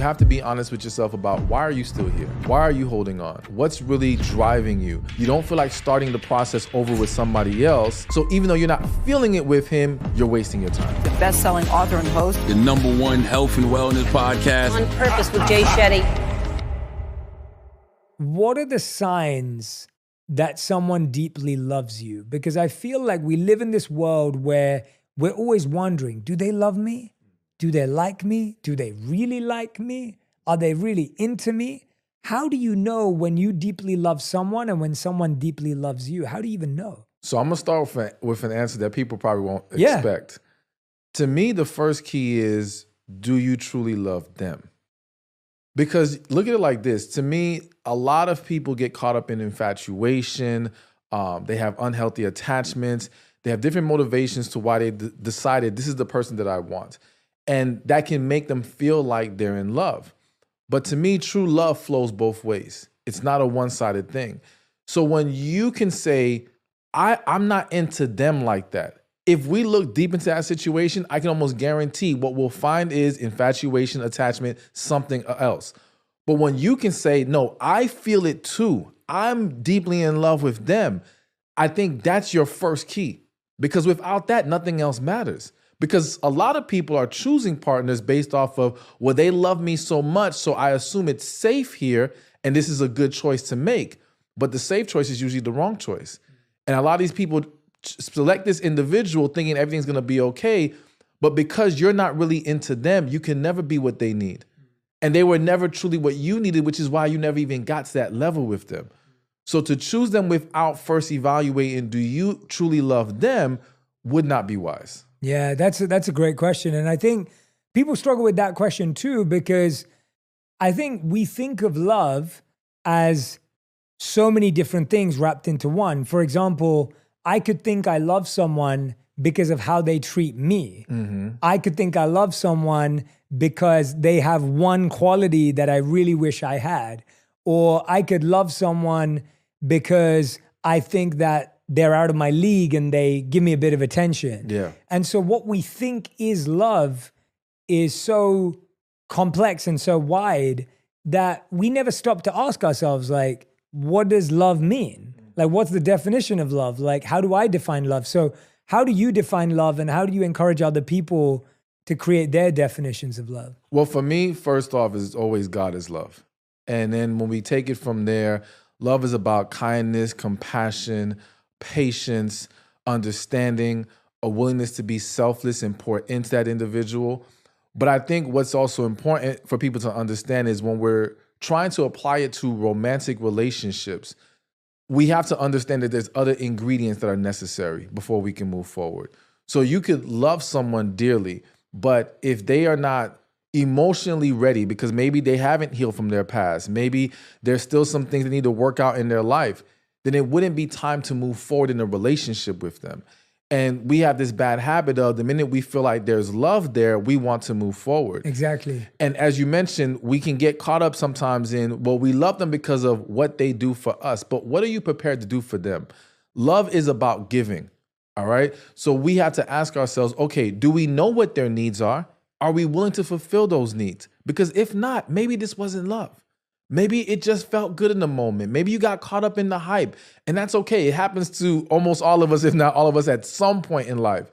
have to be honest with yourself about why are you still here? Why are you holding on? What's really driving you? You don't feel like starting the process over with somebody else. So even though you're not feeling it with him, you're wasting your time. The best-selling author and host. The #1 health and wellness podcast. On Purpose with Shetty. What are the signs that someone deeply loves you? Because I feel like we live in this world where we're always wondering, do they love me? Do they like me? Do they really like me? Are they really into me? How do you know when you deeply love someone and when someone deeply loves you? How do you even know? So I'm gonna start with an answer that people probably won't expect. To me, the first key is, do you truly love them? Because look at it like this. To me, a lot of people get caught up in infatuation. They have unhealthy attachments. They have different motivations to why they decided this is the person that I want. And that can make them feel like they're in love. But to me, true love flows both ways. It's not a one-sided thing. So when you can say, I'm not into them like that. If we look deep into that situation, I can almost guarantee what we'll find is infatuation, attachment, something else. But when you can say, no, I feel it too. I'm deeply in love with them. I think that's your first key. Because without that, nothing else matters. Because a lot of people are choosing partners based off of, well, they love me so much, so I assume it's safe here, and this is a good choice to make. But the safe choice is usually the wrong choice. And a lot of these people select this individual thinking everything's gonna be okay, but because you're not really into them, you can never be what they need. And they were never truly what you needed, which is why you never even got to that level with them. So to choose them without first evaluating, do you truly love them, would not be wise. Yeah, that's a great question. And I think people struggle with that question too, because I think we think of love as so many different things wrapped into one. For example, I could think I love someone because of how they treat me. Mm-hmm. I could think I love someone because they have one quality that I really wish I had. Or I could love someone because I think that they're out of my league and they give me a bit of attention. Yeah. And so what we think is love is so complex and so wide that we never stop to ask ourselves, like, what does love mean? Like, what's the definition of love? Like, how do I define love? So how do you define love, and how do you encourage other people to create their definitions of love? Well, for me, first off, is always God is love. And then when we take it from there, love is about kindness, compassion, patience, understanding, a willingness to be selfless and pour into that individual. But I think what's also important for people to understand is when we're trying to apply it to romantic relationships, we have to understand that there's other ingredients that are necessary before we can move forward. So you could love someone dearly, but if they are not emotionally ready, because maybe they haven't healed from their past, maybe there's still some things they need to work out in their life, then it wouldn't be time to move forward in a relationship with them. And we have this bad habit of the minute we feel like there's love there, we want to move forward. Exactly. And as you mentioned, we can get caught up sometimes in, well, we love them because of what they do for us, but what are you prepared to do for them? Love is about giving, all right? So we have to ask ourselves, okay, do we know what their needs are? Are we willing to fulfill those needs? Because if not, maybe this wasn't love. Maybe it just felt good in the moment. Maybe you got caught up in the hype, and that's okay. It happens to almost all of us, if not all of us, at some point in life.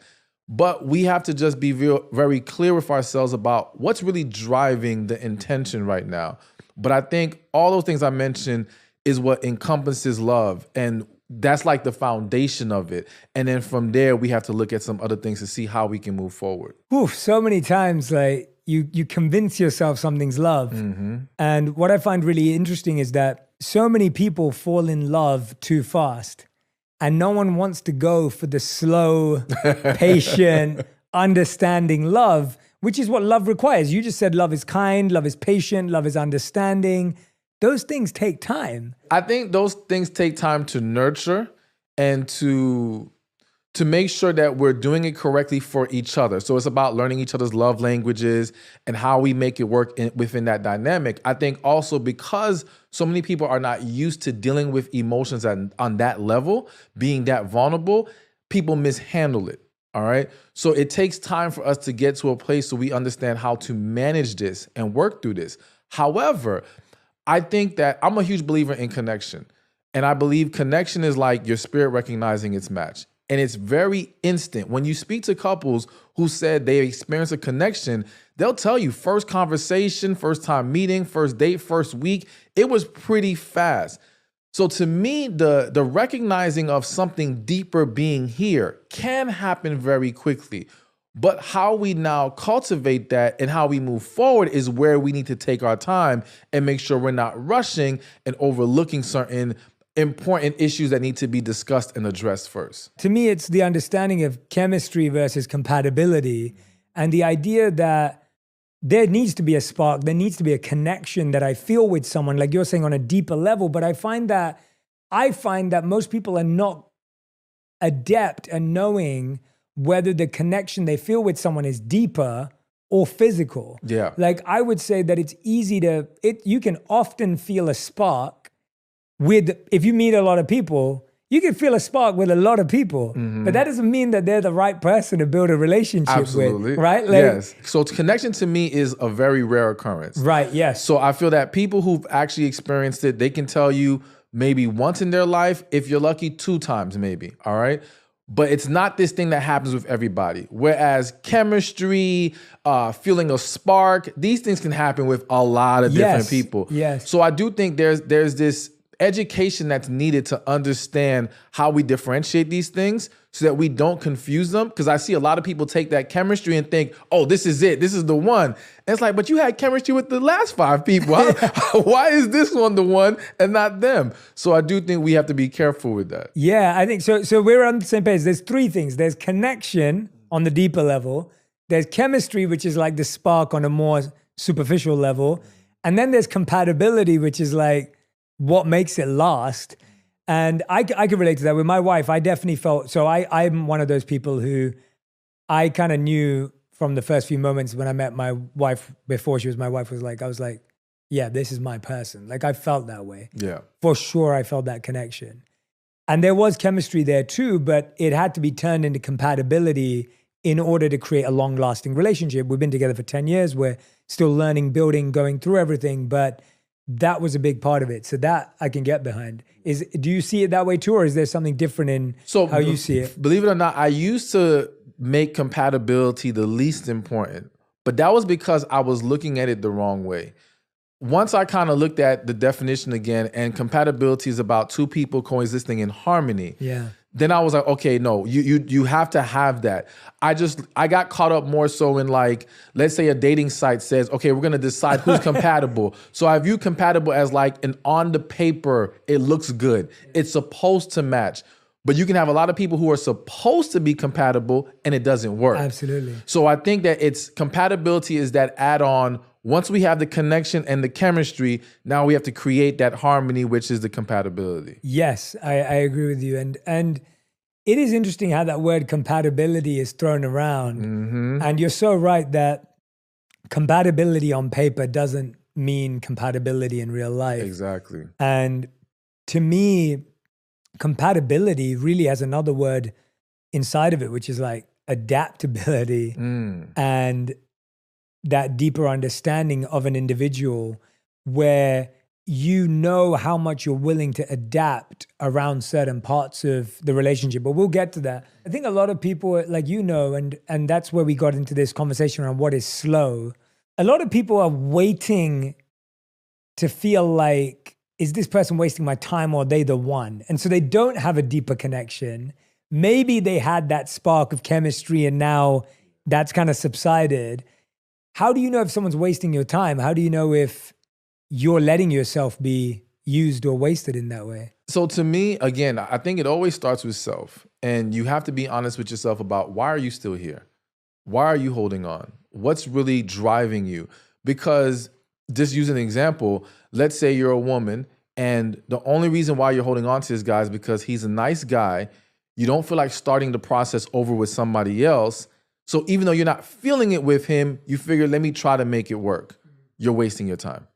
But we have to just be very clear with ourselves about what's really driving the intention right now. But I think all those things I mentioned is what encompasses love, and that's like the foundation of it. And then from there, we have to look at some other things to see how we can move forward. Oof, so many times, like, you convince yourself something's love. Mm-hmm. And what I find really interesting is that so many people fall in love too fast, and no one wants to go for the slow, patient, understanding love, which is what love requires. You just said love is kind, love is patient, love is understanding. Those things take time. I think those things take time to nurture and to make sure that we're doing it correctly for each other. So it's about learning each other's love languages and how we make it work within that dynamic. I think also because so many people are not used to dealing with emotions on that level, being that vulnerable, people mishandle it. All right. So it takes time for us to get to a place so we understand how to manage this and work through this. However, I think that I'm a huge believer in connection. And I believe connection is like your spirit recognizing its match. And it's very instant. When you speak to couples who said they experienced a connection, they'll tell you first conversation, first time meeting, first date, first week, it was pretty fast. So to me, the recognizing of something deeper being here can happen very quickly. But how we now cultivate that and how we move forward is where we need to take our time and make sure we're not rushing and overlooking certain important issues that need to be discussed and addressed first. To me, it's the understanding of chemistry versus compatibility, and the idea that there needs to be a spark, there needs to be a connection that I feel with someone, like you're saying, on a deeper level. But I find that most people are not adept at knowing whether the connection they feel with someone is deeper or physical. Yeah. Like I would say that it's easy you can often feel a spark if you meet a lot of people. You can feel a spark with a lot of people, but that doesn't mean that they're the right person to build a relationship with, right? Yes. So connection to me is a very rare occurrence. Right, yes. So I feel that people who've actually experienced it, they can tell you maybe once in their life, if you're lucky, 2 times maybe, all right? But it's not this thing that happens with everybody. Whereas chemistry, feeling a spark, these things can happen with a lot of different people. Yes. So I do think there's this education that's needed to understand how we differentiate these things so that we don't confuse them. Because I see a lot of people take that chemistry and think, oh, this is it. This is the one. And it's like, but you had chemistry with the last 5 people. Why is this one the one and not them? So I do think we have to be careful with that. Yeah, I think so. So we're on the same page. There's 3 things. There's connection on the deeper level. There's chemistry, which is like the spark on a more superficial level. And then there's compatibility, which is like what makes it last. And I can relate to that. With my wife, I definitely felt, so I'm one of those people who I kind of knew from the first few moments when I met my wife, before she was my wife, I was like, yeah, this is my person. Like I felt that way. Yeah. For sure, I felt that connection. And there was chemistry there too, but it had to be turned into compatibility in order to create a long-lasting relationship. We've been together for 10 years. We're still learning, building, going through everything, but that was a big part of it. So that I can get behind. Do you see it that way too, or is there something different in how you see it? Believe it or not, I used to make compatibility the least important, but that was because I was looking at it the wrong way. Once I kind of looked at the definition again, and compatibility is about 2 people coexisting in harmony. Yeah. Then I was like, okay, no, you have to have that. I got caught up more so in like, let's say a dating site says, okay, we're gonna decide who's compatible. So I view compatible as like an on the paper, it looks good. It's supposed to match. But you can have a lot of people who are supposed to be compatible and it doesn't work. Absolutely. So I think that compatibility is that add-on. Once we have the connection and the chemistry, now we have to create that harmony, which is the compatibility. Yes, I agree with you. And it is interesting how that word compatibility is thrown around. Mm-hmm. And you're so right that compatibility on paper doesn't mean compatibility in real life. Exactly. And to me, compatibility really has another word inside of it, which is like adaptability and that deeper understanding of an individual where you know how much you're willing to adapt around certain parts of the relationship. But we'll get to that. I think a lot of people, like and that's where we got into this conversation around what is slow. A lot of people are waiting to feel like, is this person wasting my time or are they the one? And so they don't have a deeper connection. Maybe they had that spark of chemistry and now that's kind of subsided. How do you know if someone's wasting your time? How do you know if you're letting yourself be used or wasted in that way? So to me, again, I think it always starts with self. And you have to be honest with yourself about, why are you still here? Why are you holding on? What's really driving you? Because just use an example, let's say you're a woman and the only reason why you're holding on to this guy is because he's a nice guy. You don't feel like starting the process over with somebody else. So even though you're not feeling it with him, you figure, let me try to make it work. You're wasting your time.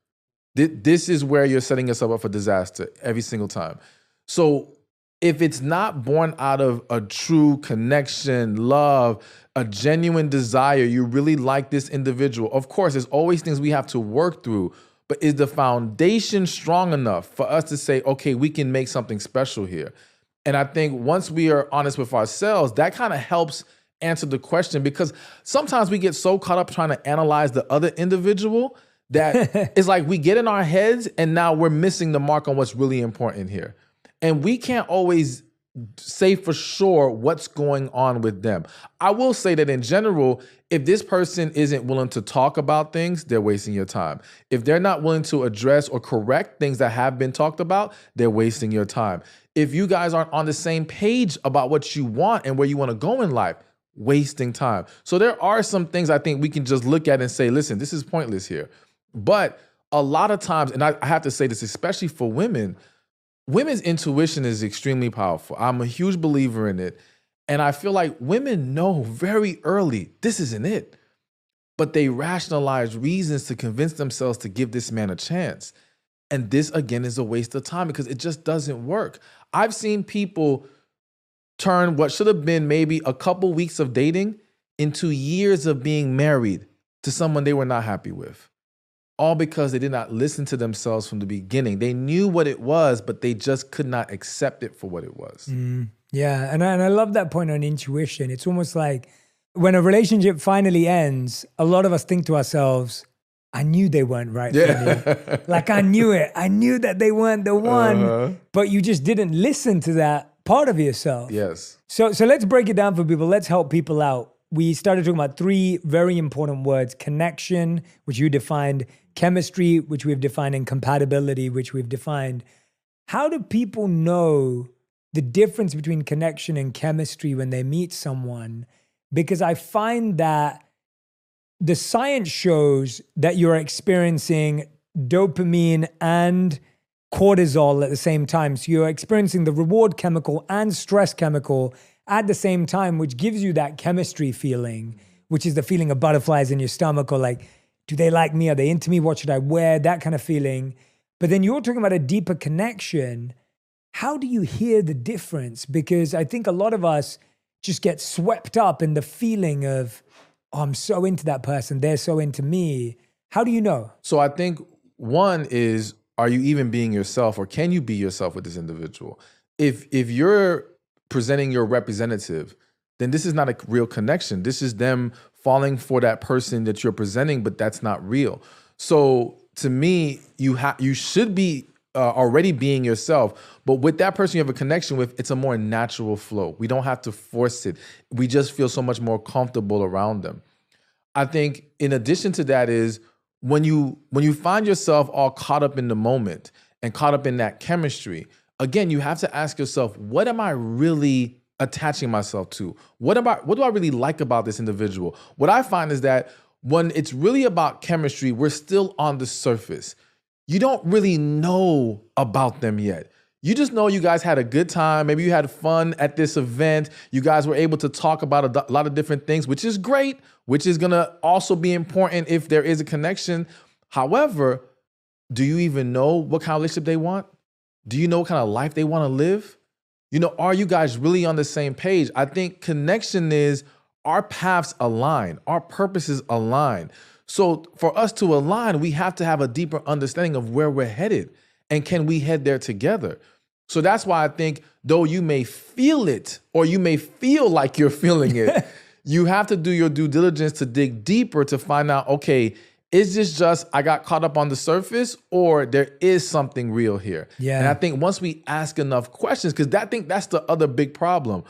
This is where you're setting yourself up for disaster every single time. So if it's not born out of a true connection, love, a genuine desire, you really like this individual. Of course, there's always things we have to work through, but is the foundation strong enough for us to say, okay, we can make something special here? And I think once we are honest with ourselves, that kind of helps answer the question, because sometimes we get so caught up trying to analyze the other individual that it's like we get in our heads and now we're missing the mark on what's really important here. And we can't always say for sure what's going on with them. I will say that in general, if this person isn't willing to talk about things, they're wasting your time. If they're not willing to address or correct things that have been talked about, they're wasting your time. If you guys aren't on the same page about what you want and where you want to go in life, wasting time. So there are some things I think we can just look at and say, listen, this is pointless here. But a lot of times, and I have to say this, especially for women, women's intuition is extremely powerful. I'm a huge believer in it. And I feel like women know very early, this isn't it. But they rationalize reasons to convince themselves to give this man a chance. And this, again, is a waste of time because it just doesn't work. I've seen people turn what should have been maybe a couple weeks of dating into years of being married to someone they were not happy with. All because they did not listen to themselves from the beginning. They knew what it was, but they just could not accept it for what it was. Yeah, and I love that point on intuition. It's almost like when a relationship finally ends, a lot of us think to ourselves, I knew they weren't right for me. Like I knew it. I knew that they weren't the one, but you just didn't listen to that part of yourself. Yes. So let's break it down for people. Let's help people out. We started talking about three very important words: connection, which you defined; chemistry, which we've defined; and compatibility, which we've defined. How do people know the difference between connection and chemistry when they meet someone? Because I find that the science shows that you're experiencing dopamine and cortisol at the same time. So you're experiencing the reward chemical and stress chemical at the same time, which gives you that chemistry feeling, which is the feeling of butterflies in your stomach, or like, do they like me? Are they into me? What should I wear? That kind of feeling. But then you're talking about a deeper connection. How do you hear the difference? Because I think a lot of us just get swept up in the feeling of, oh, I'm so into that person, they're so into me. How do you know? So I think one is, are you even being yourself, or can you be yourself with this individual? If you're presenting your representative, then this is not a real connection. This is them falling for that person that you're presenting, but that's not real. So to me, you should be already being yourself, but with that person you have a connection with, it's a more natural flow. We don't have to force it. We just feel so much more comfortable around them. I think in addition to that is when you find yourself all caught up in the moment and caught up in that chemistry, again, you have to ask yourself, what am I really attaching myself to? What do I really like about this individual? What I find is that when it's really about chemistry, we're still on the surface. You don't really know about them yet. You just know you guys had a good time. Maybe you had fun at this event. You guys were able to talk about a lot of different things, which is great, which is going to also be important if there is a connection. However, do you even know what kind of relationship they want? Do you know what kind of life they want to live? You know, are you guys really on the same page? I think connection is our paths align, our purposes align. So for us to align, we have to have a deeper understanding of where we're headed, and can we head there together? So that's why I think though you may feel it, or you may feel like you're feeling it, you have to do your due diligence to dig deeper to find out, okay, is this just I got caught up on the surface, or there is something real here? Yeah. And I think once we ask enough questions, because I think that's the other big problem.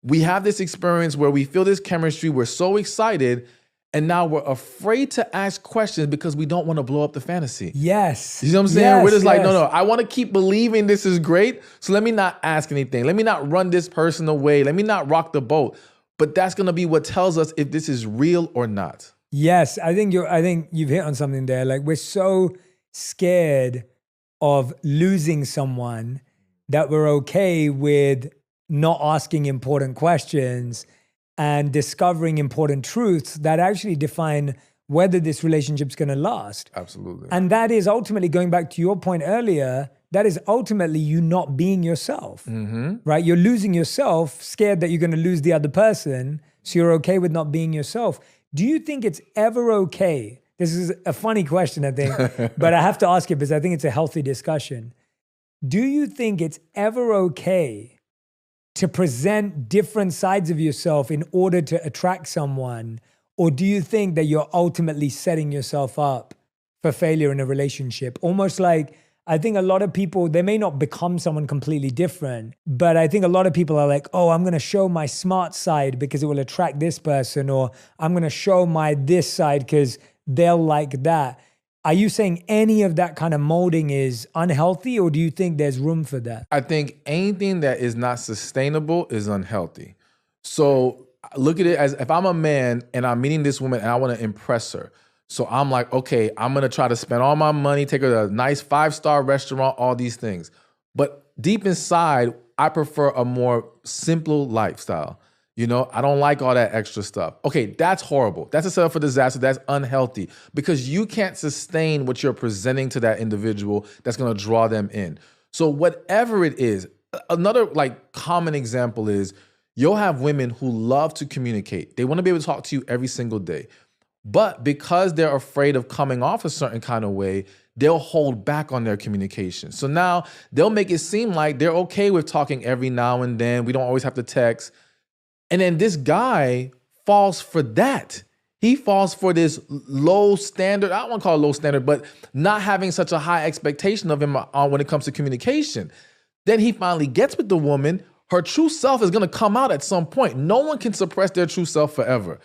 We have this experience where we feel this chemistry, we're so excited, and now we're afraid to ask questions because we don't want to blow up the fantasy. Yes. You know what I'm saying? Yes, We're just like, yes. no, I want to keep believing this is great, so let me not ask anything. Let me not run this person away. Let me not rock the boat. But that's going to be what tells us if this is real or not. Yes, I think you've hit on something there. Like, we're so scared of losing someone that we're okay with not asking important questions and discovering important truths that actually define whether this relationship's going to last. Absolutely. And that is ultimately, going back to your point earlier, that is ultimately you not being yourself, right? You're losing yourself, scared that you're going to lose the other person. So you're okay with not being yourself. Do you think it's ever okay? This is a funny question, I think, but I have to ask it because I think it's a healthy discussion. Do you think it's ever okay to present different sides of yourself in order to attract someone? Or do you think that you're ultimately setting yourself up for failure in a relationship? Almost like, I think a lot of people, they may not become someone completely different, but I think a lot of people are like, oh, I'm going to show my smart side because it will attract this person, or I'm going to show my this side because they'll like that. Are you saying any of that kind of molding is unhealthy, or do you think there's room for that? I think anything that is not sustainable is unhealthy. So look at it as if I'm a man and I'm meeting this woman and I want to impress her. So I'm like, okay, I'm going to try to spend all my money, take her to a nice 5-star restaurant, all these things. But deep inside, I prefer a more simple lifestyle. You know, I don't like all that extra stuff. Okay, that's horrible. That's a setup for disaster. That's unhealthy because you can't sustain what you're presenting to that individual that's going to draw them in. So whatever it is, another like common example is you'll have women who love to communicate. They want to be able to talk to you every single day. But because they're afraid of coming off a certain kind of way, they'll hold back on their communication. So now they'll make it seem like they're okay with talking every now and then. We don't always have to text. And then this guy falls for that. He falls for this low standard. I don't want to call it low standard, but not having such a high expectation of him when it comes to communication. Then he finally gets with the woman. Her true self is going to come out at some point. No one can suppress their true self forever.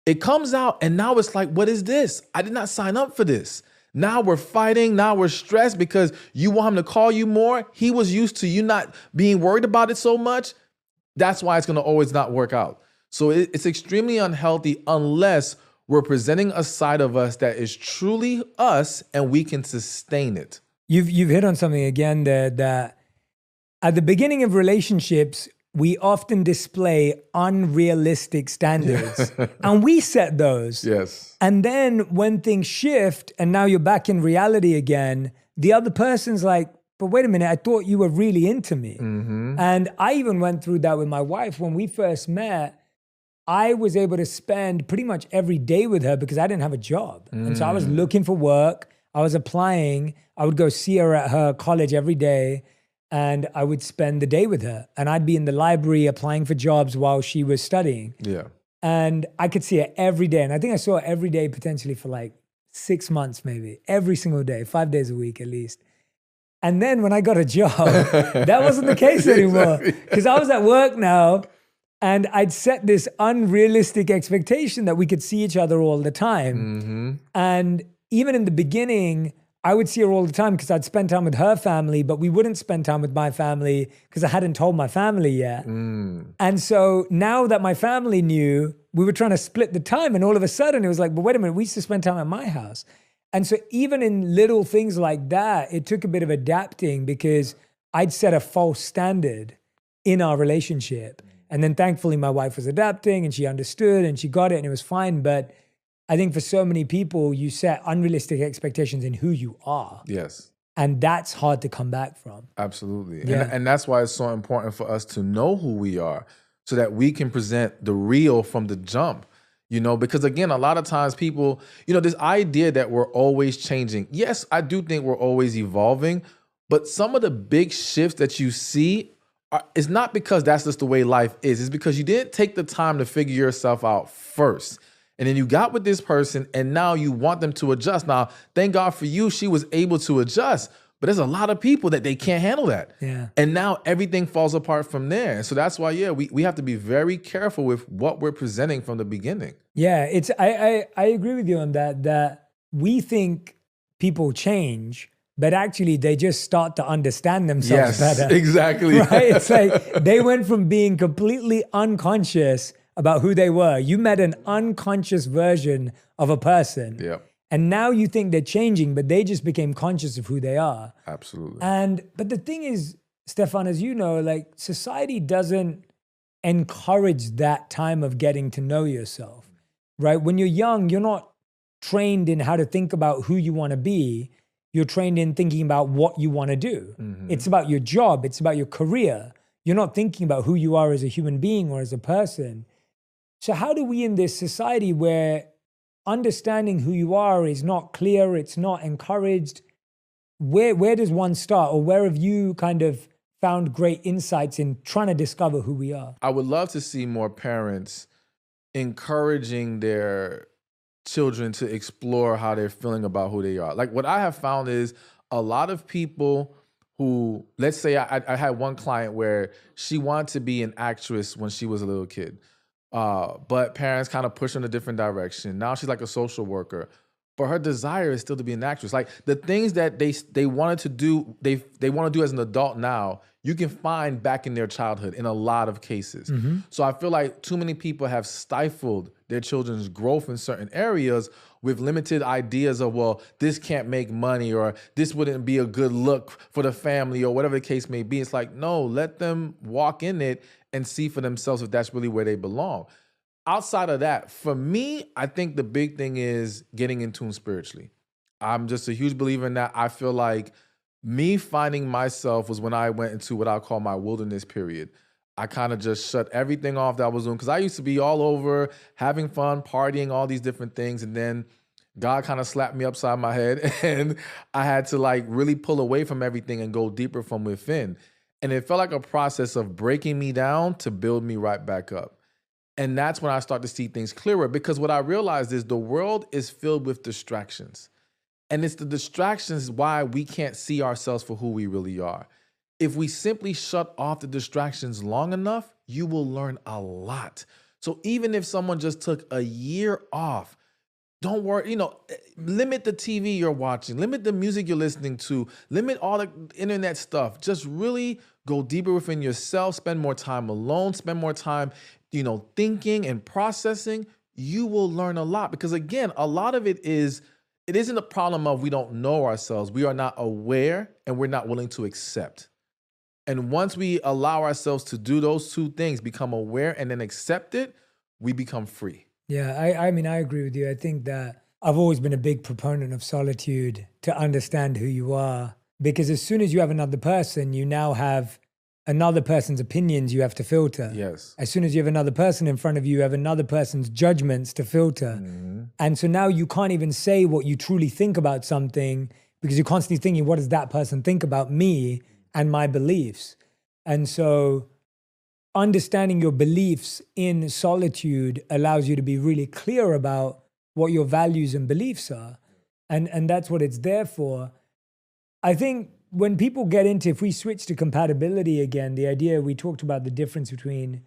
It comes out and now it's like, what is this? I did not sign up for this. Now we're fighting. Now we're stressed because you want him to call you more. He was used to you not being worried about it so much. That's why it's going to always not work out. So it's extremely unhealthy unless we're presenting a side of us that is truly us and we can sustain it. You've hit on something again there that at the beginning of relationships, we often display unrealistic standards and we set those. Yes. And then when things shift and now you're back in reality again, the other person's like, but wait a minute, I thought you were really into me. Mm-hmm. And I even went through that with my wife. When we first met, I was able to spend pretty much every day with her because I didn't have a job. And so I was looking for work. I was applying. I would go see her at her college every day. And I would spend the day with her. And I'd be in the library applying for jobs while she was studying. Yeah. And I could see her every day. And I think I saw her every day potentially for like 6 months maybe. Every single day, 5 days a week at least. And then when I got a job, that wasn't the case anymore. Because I was at work now and I'd set this unrealistic expectation that we could see each other all the time. Mm-hmm. And even in the beginning, I would see her all the time because I'd spend time with her family, but we wouldn't spend time with my family because I hadn't told my family yet. And so now that my family knew, we were trying to split the time. And all of a sudden it was like, but wait a minute, we used to spend time at my house. And so even in little things like that, it took a bit of adapting because I'd set a false standard in our relationship. And then thankfully my wife was adapting and she understood and she got it and it was fine. But I think for so many people, you set unrealistic expectations in who you are. Yes. And that's hard to come back from. Absolutely. Yeah. And that's why it's so important for us to know who we are so that we can present the real from the jump. You know, because again, a lot of times people, you know, this idea that we're always changing. Yes, I do think we're always evolving, but some of the big shifts that you see it's not because that's just the way life is. It's because you didn't take the time to figure yourself out first. And then you got with this person and now you want them to adjust. Now, thank God for you, she was able to adjust. But there's a lot of people that they can't handle that. Yeah. And now everything falls apart from there. So that's why, we have to be very careful with what we're presenting from the beginning. Yeah, I agree with you on that we think people change, but actually they just start to understand themselves better. Exactly. Right? It's like they went from being completely unconscious about who they were. You met an unconscious version of a person. Yeah. And now you think they're changing, but they just became conscious of who they are. Absolutely. But the thing is, Stephan, as you know, like society doesn't encourage that time of getting to know yourself, right? When you're young, you're not trained in how to think about who you want to be. you're trained in thinking about what you want to do. Mm-hmm. It's about your job. It's about your career. You're not thinking about who you are as a human being or as a person. So how do we in this society where understanding who you are is not clear, it's not encouraged, where does one start, or where have you kind of found great insights in trying to discover who we are? I would love to see more parents encouraging their children to explore how they're feeling about who they are. Like what I have found is a lot of people who, let's say I had one client where she wanted to be an actress when she was a little kid, but parents kind of pushed her in a different direction. Now she's like a social worker, but her desire is still to be an actress. Like the things that they wanted to do, they want to do as an adult now, you can find back in their childhood in a lot of cases. Mm-hmm. So I feel like too many people have stifled their children's growth in certain areas with limited ideas of, well, this can't make money, or this wouldn't be a good look for the family, or whatever the case may be. It's like, no, let them walk in it and see for themselves if that's really where they belong. Outside of that, for me, I think the big thing is getting in tune spiritually. I'm just a huge believer in that. I feel like me finding myself was when I went into what I call my wilderness period. I kind of just shut everything off that I was doing, because I used to be all over having fun, partying, all these different things. And then God kind of slapped me upside my head and I had to like really pull away from everything and go deeper from within. And it felt like a process of breaking me down to build me right back up. And that's when I start to see things clearer, because what I realized is the world is filled with distractions. And it's the distractions why we can't see ourselves for who we really are. If we simply shut off the distractions long enough, you will learn a lot. So even if someone just took a year off, don't worry, limit the TV you're watching, limit the music you're listening to, limit all the internet stuff. Just really go deeper within yourself, spend more time alone, spend more time, thinking and processing. You will learn a lot, because again, a lot of it isn't a problem of we don't know ourselves. We are not aware and we're not willing to accept. And once we allow ourselves to do those two things, become aware and then accept it, we become free. Yeah, I mean, I agree with you. I think that I've always been a big proponent of solitude to understand who you are, because as soon as you have another person, you now have another person's opinions you have to filter. Yes. As soon as you have another person in front of you, you have another person's judgments to filter. Mm-hmm. And so now you can't even say what you truly think about something, because you're constantly thinking, what does that person think about me and my beliefs? And so understanding your beliefs in solitude allows you to be really clear about what your values and beliefs are. And that's what it's there for. I think when people get into, if we switch to compatibility again, the idea, we talked about the difference between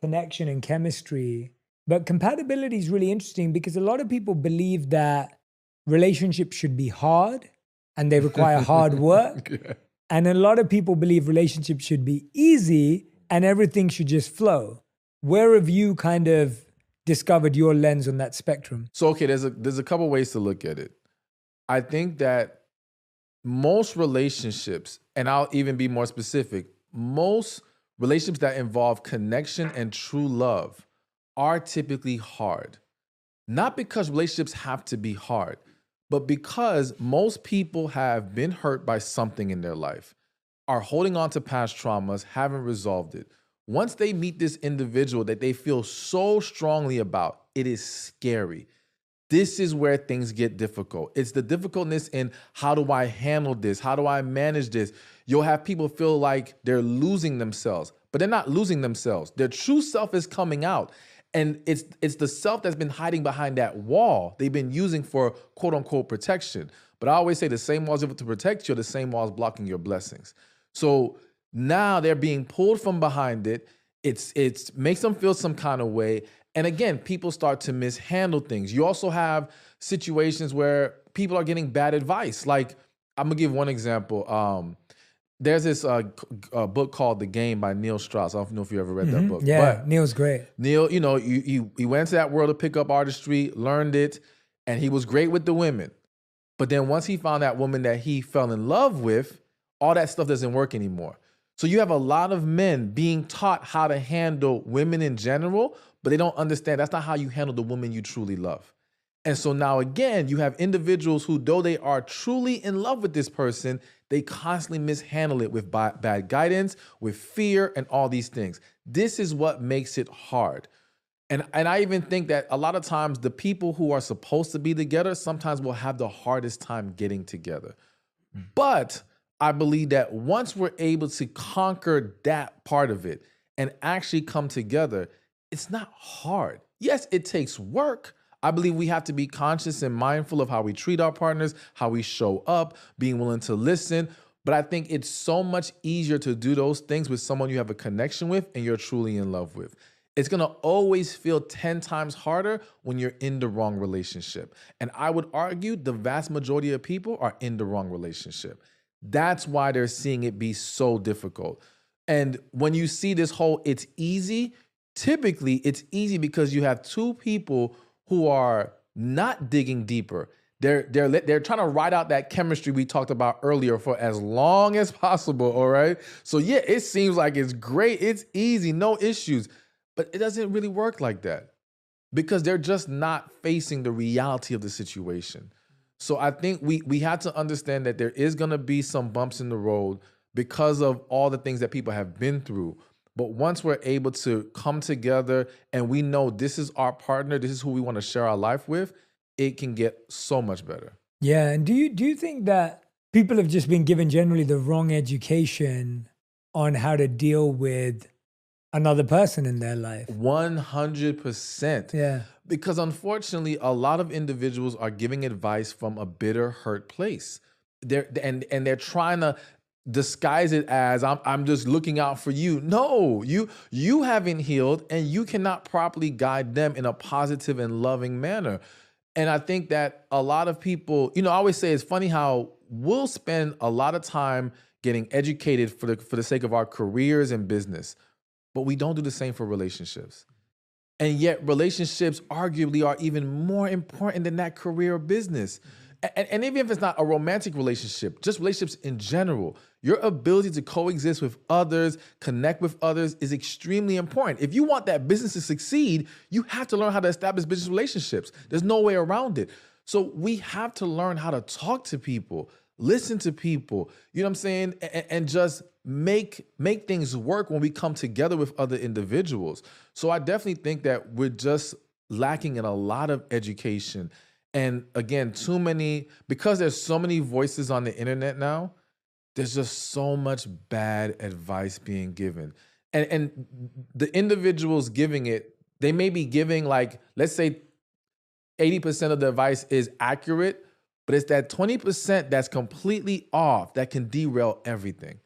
connection and chemistry, but compatibility is really interesting because a lot of people believe that relationships should be hard and they require hard work. Yeah. And a lot of people believe relationships should be easy and everything should just flow. Where have you kind of discovered your lens on that spectrum? So, okay, there's a couple ways to look at it. I think that most relationships, and I'll even be more specific, most relationships that involve connection and true love are typically hard. Not because relationships have to be hard, but because most people have been hurt by something in their life, are holding on to past traumas, haven't resolved it. Once they meet this individual that they feel so strongly about, it is scary. This is where things get difficult. It's the difficultness in how do I handle this? How do I manage this? You'll have people feel like they're losing themselves, but they're not losing themselves. Their true self is coming out. And it's the self that's been hiding behind that wall they've been using for quote unquote protection. But I always say the same walls to protect you are the same walls blocking your blessings. So now they're being pulled from behind it. It makes them feel some kind of way. And again, people start to mishandle things. You also have situations where people are getting bad advice. Like, I'm gonna give one example. There's this book called The Game by Neil Strauss. I don't know if you ever read that book. Yeah, but Neil's great. Neil, he went into that world to pick up artistry, learned it, and he was great with the women. But then once he found that woman that he fell in love with, all that stuff doesn't work anymore. So you have a lot of men being taught how to handle women in general, but they don't understand that's not how you handle the woman you truly love. And so now again, you have individuals who, though they are truly in love with this person, they constantly mishandle it with bad guidance, with fear, and all these things. This is what makes it hard. And I even think that a lot of times the people who are supposed to be together sometimes will have the hardest time getting together. But I believe that once we're able to conquer that part of it and actually come together, it's not hard. Yes, it takes work. I believe we have to be conscious and mindful of how we treat our partners, how we show up, being willing to listen. But I think it's so much easier to do those things with someone you have a connection with and you're truly in love with. It's gonna always feel 10 times harder when you're in the wrong relationship. And I would argue the vast majority of people are in the wrong relationship. That's why they're seeing it be so difficult. And when you see this whole it's easy, typically it's easy because you have two people who are not digging deeper. They're trying to ride out that chemistry we talked about earlier for as long as possible, all right? So yeah, it seems like it's great, it's easy, no issues. But it doesn't really work like that because they're just not facing the reality of the situation. So I think we have to understand that there is going to be some bumps in the road because of all the things that people have been through. But once we're able to come together and we know this is our partner, this is who we want to share our life with, it can get so much better. Yeah. And do you think that people have just been given generally the wrong education on how to deal with another person in their life? 100%. Yeah. Because unfortunately, a lot of individuals are giving advice from a bitter, hurt place. They're trying to disguise it as I'm just looking out for you. No, you haven't healed and you cannot properly guide them in a positive and loving manner. And I think that a lot of people, I always say it's funny how we'll spend a lot of time getting educated for the sake of our careers and business. But we don't do the same for relationships. And yet relationships arguably are even more important than that career or business. And even if it's not a romantic relationship, just relationships in general, your ability to coexist with others, connect with others is extremely important. If you want that business to succeed, you have to learn how to establish business relationships. There's no way around it. So we have to learn how to talk to people, listen to people, you know what I'm saying? And just make things work when we come together with other individuals. So I definitely think that we're just lacking in a lot of education. And again, because there's so many voices on the internet now, there's just so much bad advice being given. And the individuals giving it, they may be giving like, let's say 80% of the advice is accurate, but it's that 20% that's completely off that can derail everything.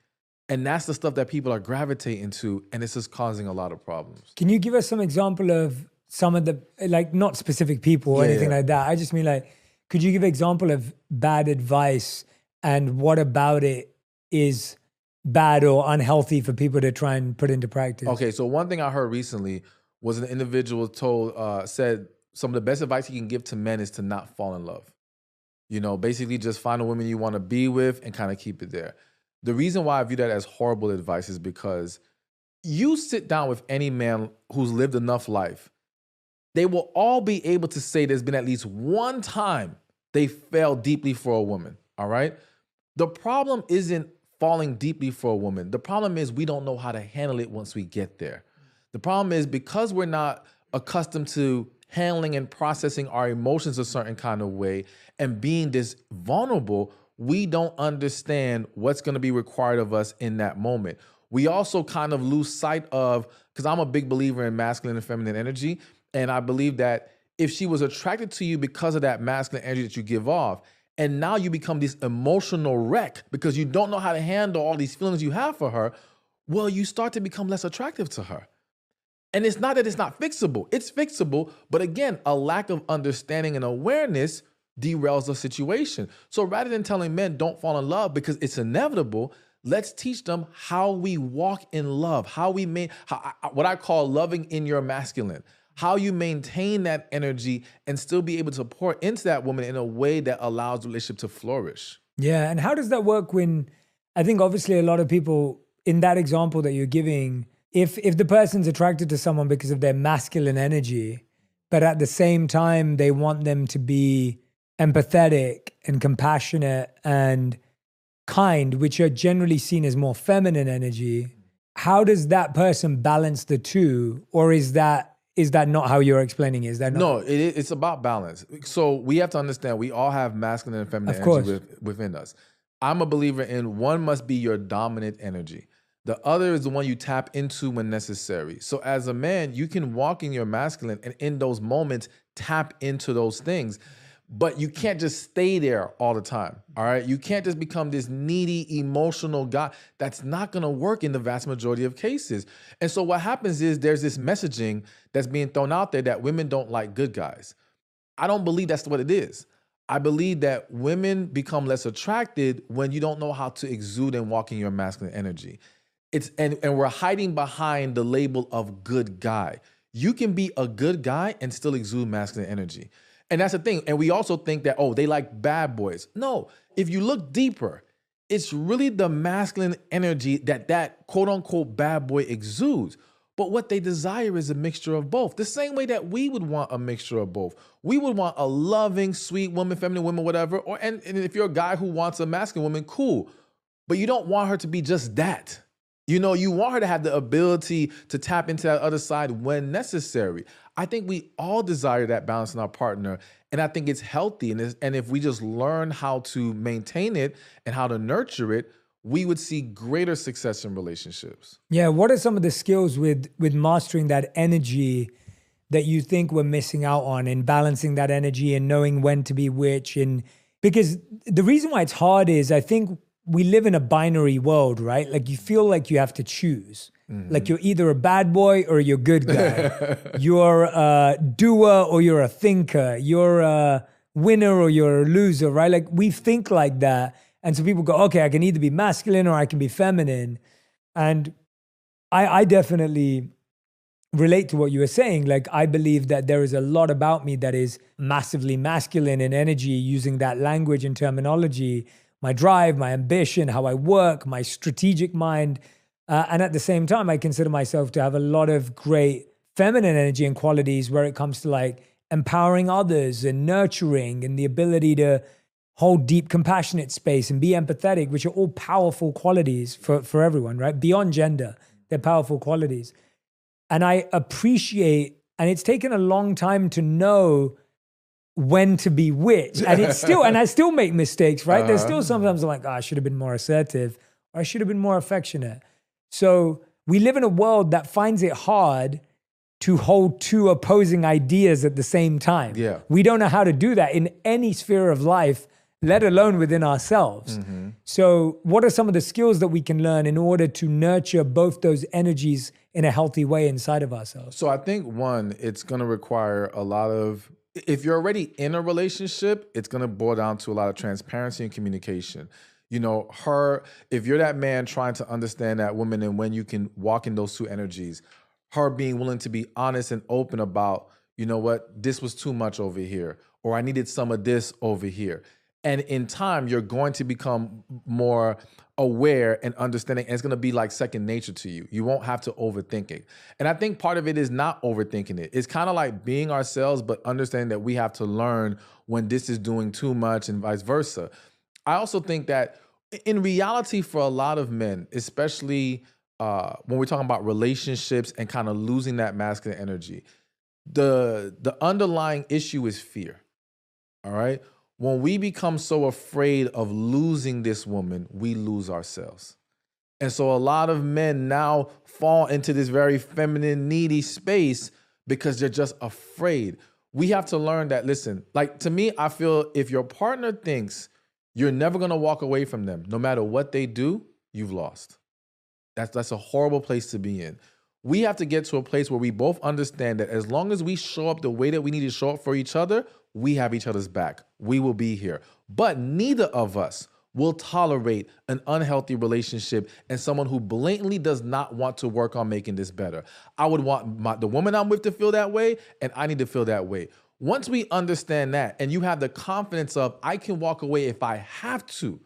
And that's the stuff that people are gravitating to, and it's just causing a lot of problems. Can you give us some example of some of the, like not specific people or anything like that? I just mean like, could you give an example of bad advice and what about it is bad or unhealthy for people to try and put into practice? Okay, so one thing I heard recently was an individual said some of the best advice you can give to men is to not fall in love. Basically just find a woman you want to be with and kind of keep it there. The reason why I view that as horrible advice is because you sit down with any man who's lived enough life, they will all be able to say there's been at least one time they fell deeply for a woman, all right? The problem isn't falling deeply for a woman. The problem is we don't know how to handle it once we get there. The problem is because we're not accustomed to handling and processing our emotions a certain kind of way and being this vulnerable, we don't understand what's going to be required of us in that moment. We also kind of lose sight of, because I'm a big believer in masculine and feminine energy, and I believe that if she was attracted to you because of that masculine energy that you give off, and now you become this emotional wreck because you don't know how to handle all these feelings you have for her, well, you start to become less attractive to her. And it's not that it's not fixable. It's fixable, but again, a lack of understanding and awareness derails the situation. So rather than telling men don't fall in love because it's inevitable, let's teach them how we walk in love, what I call loving in your masculine, how you maintain that energy and still be able to pour into that woman in a way that allows the relationship to flourish. Yeah, and how does that work when, I think obviously a lot of people in that example that you're giving, if the person's attracted to someone because of their masculine energy, but at the same time, they want them to be empathetic and compassionate and kind, which are generally seen as more feminine energy. How does that person balance the two? Or is that not how you're explaining it? Is that not? No, it's about balance. So we have to understand we all have masculine and feminine energy within us. I'm a believer in one must be your dominant energy. The other is the one you tap into when necessary. So as a man, you can walk in your masculine and in those moments tap into those things. But you can't just stay there all the time, all right? You can't just become this needy, emotional guy. That's not gonna work in the vast majority of cases. And so what happens is there's this messaging that's being thrown out there that women don't like good guys. I don't believe that's what it is. I believe that women become less attracted when you don't know how to exude and walk in your masculine energy. And we're hiding behind the label of good guy. You can be a good guy and still exude masculine energy. And that's the thing. And we also think that, oh, they like bad boys. No, if you look deeper, it's really the masculine energy that quote unquote bad boy exudes. But what they desire is a mixture of both. The same way that we would want a mixture of both. We would want a loving, sweet woman, feminine woman, whatever. And if you're a guy who wants a masculine woman, cool. But you don't want her to be just that. You know, you want her to have the ability to tap into that other side when necessary. I think we all desire that balance in our partner, and I think it's healthy. And if we just learn how to maintain it and how to nurture it, we would see greater success in relationships. Yeah, what are some of the skills with mastering that energy that you think we're missing out on in balancing that energy and knowing when to be which? And because the reason why it's hard is I think we live in a binary world, right? Like you feel like you have to choose. Mm-hmm. Like you're either a bad boy or you're a good guy. You're a doer or you're a thinker. You're a winner or you're a loser, right? Like we think like that. And so people go, okay, I can either be masculine or I can be feminine. And I definitely relate to what you were saying. Like I believe that there is a lot about me that is massively masculine in energy, using that language and terminology. My drive, my ambition, how I work, my strategic mind. And at the same time, I consider myself to have a lot of great feminine energy and qualities where it comes to like empowering others and nurturing and the ability to hold deep, compassionate space and be empathetic, which are all powerful qualities for everyone, right? Beyond gender, they're powerful qualities. And I appreciate, and it's taken a long time to know when to be which. And I still make mistakes, right? There's still sometimes I'm like, I should have been more assertive or I should have been more affectionate. So we live in a world that finds it hard to hold two opposing ideas at the same time. Yeah. We don't know how to do that in any sphere of life, let alone within ourselves. Mm-hmm. So what are some of the skills that we can learn in order to nurture both those energies in a healthy way inside of ourselves? So I think one, it's going to require a lot of, if you're already in a relationship, it's going to boil down to a lot of transparency and communication. You know, if you're that man trying to understand that woman and when you can walk in those two energies, her being willing to be honest and open about, you know what, this was too much over here, or I needed some of this over here. And in time, you're going to become more aware and understanding, and it's going to be like second nature to you. You won't have to overthink it. And I think part of it is not overthinking it. It's kind of like being ourselves, but understanding that we have to learn when this is doing too much and vice versa. I also think that in reality, for a lot of men, especially when we're talking about relationships and kind of losing that masculine energy, the underlying issue is fear, all right? When we become so afraid of losing this woman, we lose ourselves. And so a lot of men now fall into this very feminine, needy space because they're just afraid. We have to learn that, listen, like to me, I feel if your partner thinks you're never going to walk away from them, no matter what they do, you've lost. That's a horrible place to be in. We have to get to a place where we both understand that as long as we show up the way that we need to show up for each other, we have each other's back. We will be here. But neither of us will tolerate an unhealthy relationship and someone who blatantly does not want to work on making this better. I would want the woman I'm with to feel that way, and I need to feel that way. Once we understand that and you have the confidence of, I can walk away if I have to,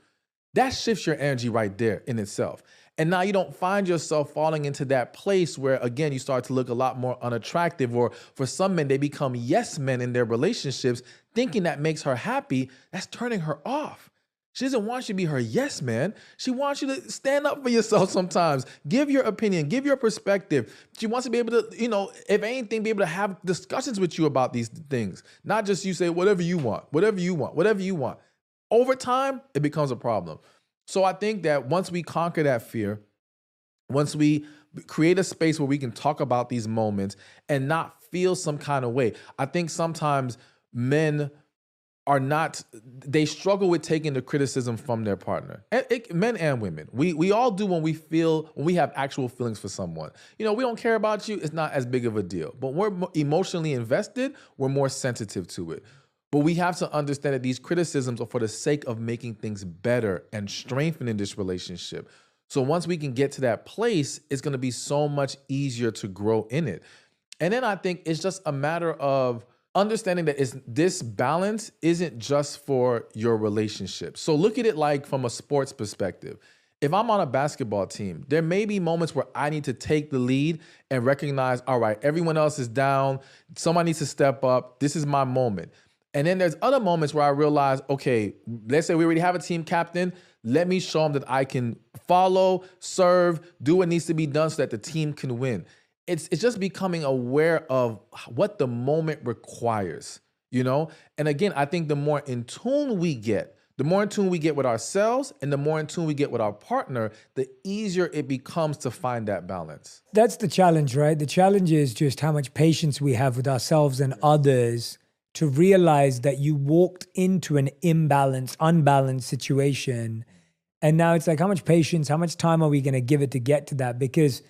that shifts your energy right there in itself. And now you don't find yourself falling into that place where, again, you start to look a lot more unattractive, or for some men, they become yes men in their relationships, thinking that makes her happy. That's turning her off. She doesn't want you to be her yes man. She wants you to stand up for yourself sometimes. Give your opinion, give your perspective. She wants to be able to, if anything, be able to have discussions with you about these things. Not just you say, whatever you want, whatever you want, whatever you want. Over time, it becomes a problem. So I think that once we conquer that fear, once we create a space where we can talk about these moments and not feel some kind of way, I think sometimes men they struggle with taking the criticism from their partner. Men and women. We all do when we have actual feelings for someone. We don't care about you, it's not as big of a deal. But we're emotionally invested, we're more sensitive to it. But we have to understand that these criticisms are for the sake of making things better and strengthening this relationship. So once we can get to that place, it's going to be so much easier to grow in it. And then I think it's just a matter of understanding that this balance isn't just for your relationship. So look at it like from a sports perspective. If I'm on a basketball team, there may be moments where I need to take the lead and recognize, all right, everyone else is down. Somebody needs to step up. This is my moment. And then there's other moments where I realize, okay, let's say we already have a team captain. Let me show them that I can follow, serve, do what needs to be done so that the team can win. It's just becoming aware of what the moment requires, And again, I think the more in tune we get with ourselves and the more in tune we get with our partner, the easier it becomes to find that balance. That's the challenge, right? The challenge is just how much patience we have with ourselves and others to realize that you walked into an unbalanced situation. And now it's like, how much patience, how much time are we going to give it to get to that? Because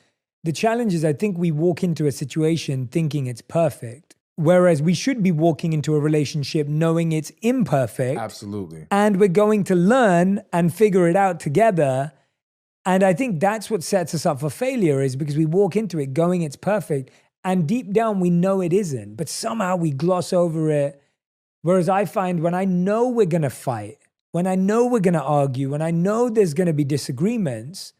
the challenge is, I think we walk into a situation thinking it's perfect, whereas we should be walking into a relationship knowing it's imperfect. Absolutely. And we're going to learn and figure it out together. And I think that's what sets us up for failure, is because we walk into it going it's perfect, and deep down we know it isn't, but somehow we gloss over it. Whereas I find when I know we're going to fight, when I know we're going to argue, when I know there's going to be disagreements,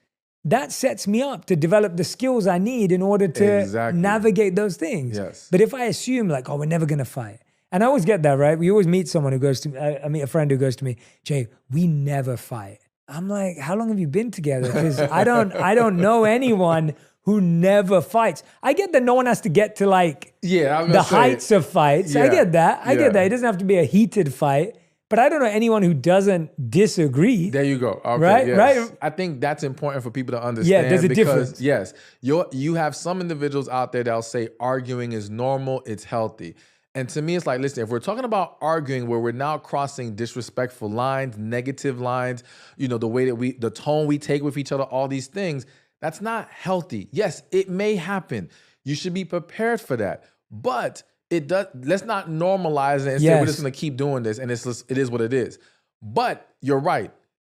that sets me up to develop the skills I need in order to navigate those things. Yes. But if I assume like, we're never going to fight. And I always get that, right? We always meet someone who goes to me, I meet a friend who goes to me, Jay, we never fight. I'm like, how long have you been together? Because I don't know anyone who never fights. I get that no one has to get to like the heights of fights. Yeah. I get that. I get that. It doesn't have to be a heated fight. But I don't know anyone who doesn't disagree. There you go. Okay, right? Yes. Right? I think that's important for people to understand. Yeah, there's a difference. Yes, you have some individuals out there that'll say arguing is normal, it's healthy. And to me, it's like, listen, if we're talking about arguing where we're now crossing disrespectful lines, negative lines, the way that the tone we take with each other, all these things, that's not healthy. Yes, it may happen. You should be prepared for that. But let's not normalize it and say we're just going to keep doing this and it is what it is. But you're right.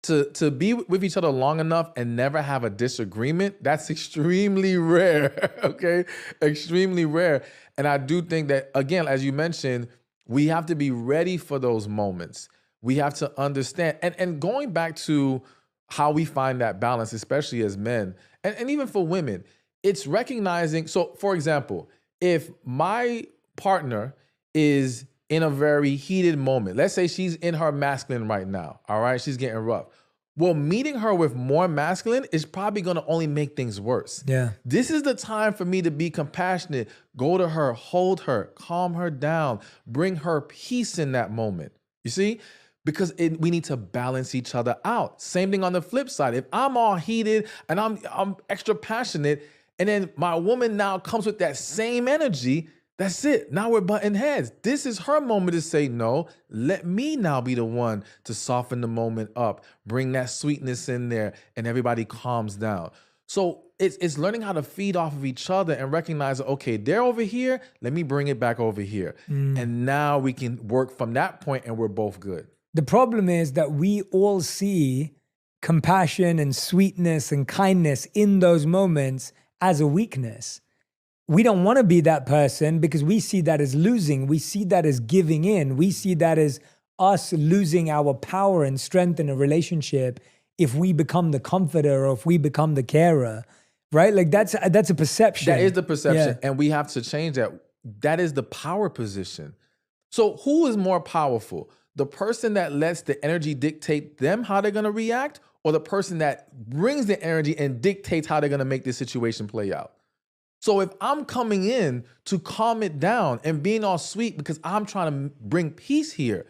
To be with each other long enough and never have a disagreement, that's extremely rare, okay? Extremely rare. And I do think that, again, as you mentioned, we have to be ready for those moments. We have to understand. And going back to how we find that balance, especially as men, and even for women, it's recognizing. So, for example, if my partner is in a very heated moment, let's say she's in her masculine right now, all right? She's getting rough. Well, meeting her with more masculine is probably going to only make things worse. Yeah. This is the time for me to be compassionate, go to her, hold her, calm her down, bring her peace in that moment. You see? Because we need to balance each other out. Same thing on the flip side. If I'm all heated and I'm extra passionate, and then my woman now comes with that same energy, that's it. Now we're butting heads. This is her moment to say, no, let me now be the one to soften the moment up, bring that sweetness in there, and everybody calms down. So it's learning how to feed off of each other and recognize, okay, they're over here, let me bring it back over here. And now we can work from that point and we're both good. The problem is that we all see compassion and sweetness and kindness in those moments as a weakness. We don't want to be that person because we see that as losing. We see that as giving in. We see that as us losing our power and strength in a relationship if we become the comforter or if we become the carer, right? Like that's a perception. That is the perception. And we have to change that. That is the power position. So who is more powerful? The person that lets the energy dictate them how they're going to react, or the person that brings the energy and dictates how they're going to make this situation play out? So if I'm coming in to calm it down and being all sweet because I'm trying to bring peace here,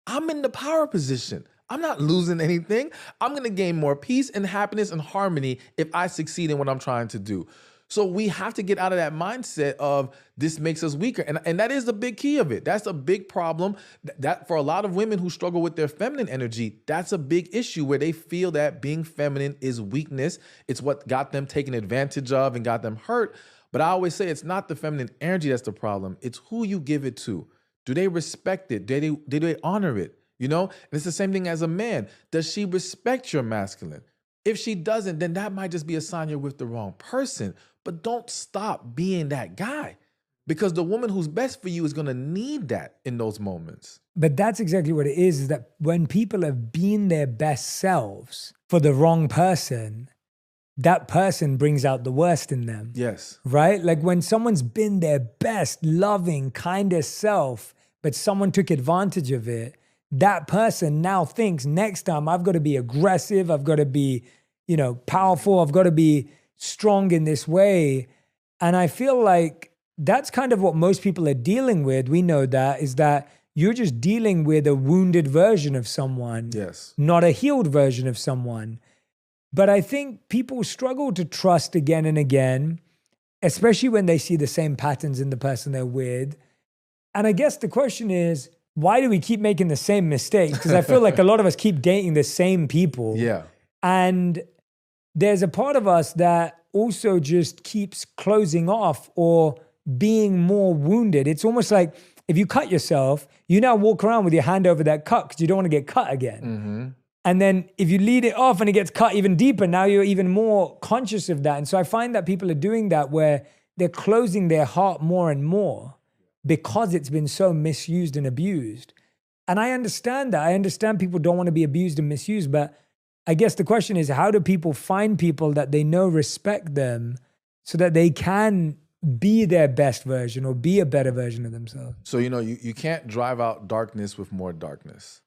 I'm in the power position. I'm not losing anything. I'm going to gain more peace and happiness and harmony if I succeed in what I'm trying to do. So we have to get out of that mindset of this makes us weaker. And that is the big key of it. That's a big problem. That for a lot of women who struggle with their feminine energy, that's a big issue where they feel that being feminine is weakness. It's what got them taken advantage of and got them hurt. But I always say it's not the feminine energy that's the problem. It's who you give it to. Do they respect it? Do they honor it? You know, and it's the same thing as a man. Does she respect your masculine? If she doesn't, then that might just be a sign you're with the wrong person. But don't stop being that guy, because the woman who's best for you is going to need that in those moments. But that's exactly what it is that when people have been their best selves for the wrong person, that person brings out the worst in them. Yes. Right? Like when someone's been their best, loving, kindest self, but someone took advantage of it, that person now thinks next time I've got to be aggressive, I've got to be, powerful, I've got to be strong in this way. And I feel like that's kind of what most people are dealing with. We know that is that you're just dealing with a wounded version of someone, yes, not a healed version of someone. But I think people struggle to trust again and again, especially when they see the same patterns in the person they're with. And I guess the question is, why do we keep making the same mistakes? Because I feel like a lot of us keep dating the same people. Yeah. And there's a part of us that also just keeps closing off or being more wounded. It's almost like if you cut yourself, you now walk around with your hand over that cut because you don't want to get cut again. Mm-hmm. And then if you lead it off and it gets cut even deeper, now you're even more conscious of that. And so I find that people are doing that where they're closing their heart more and more because it's been so misused and abused. And I understand that. I understand people don't want to be abused and misused, but I guess the question is, how do people find people that they know respect them so that they can be their best version or be a better version of themselves? So, you can't drive out darkness with more darkness.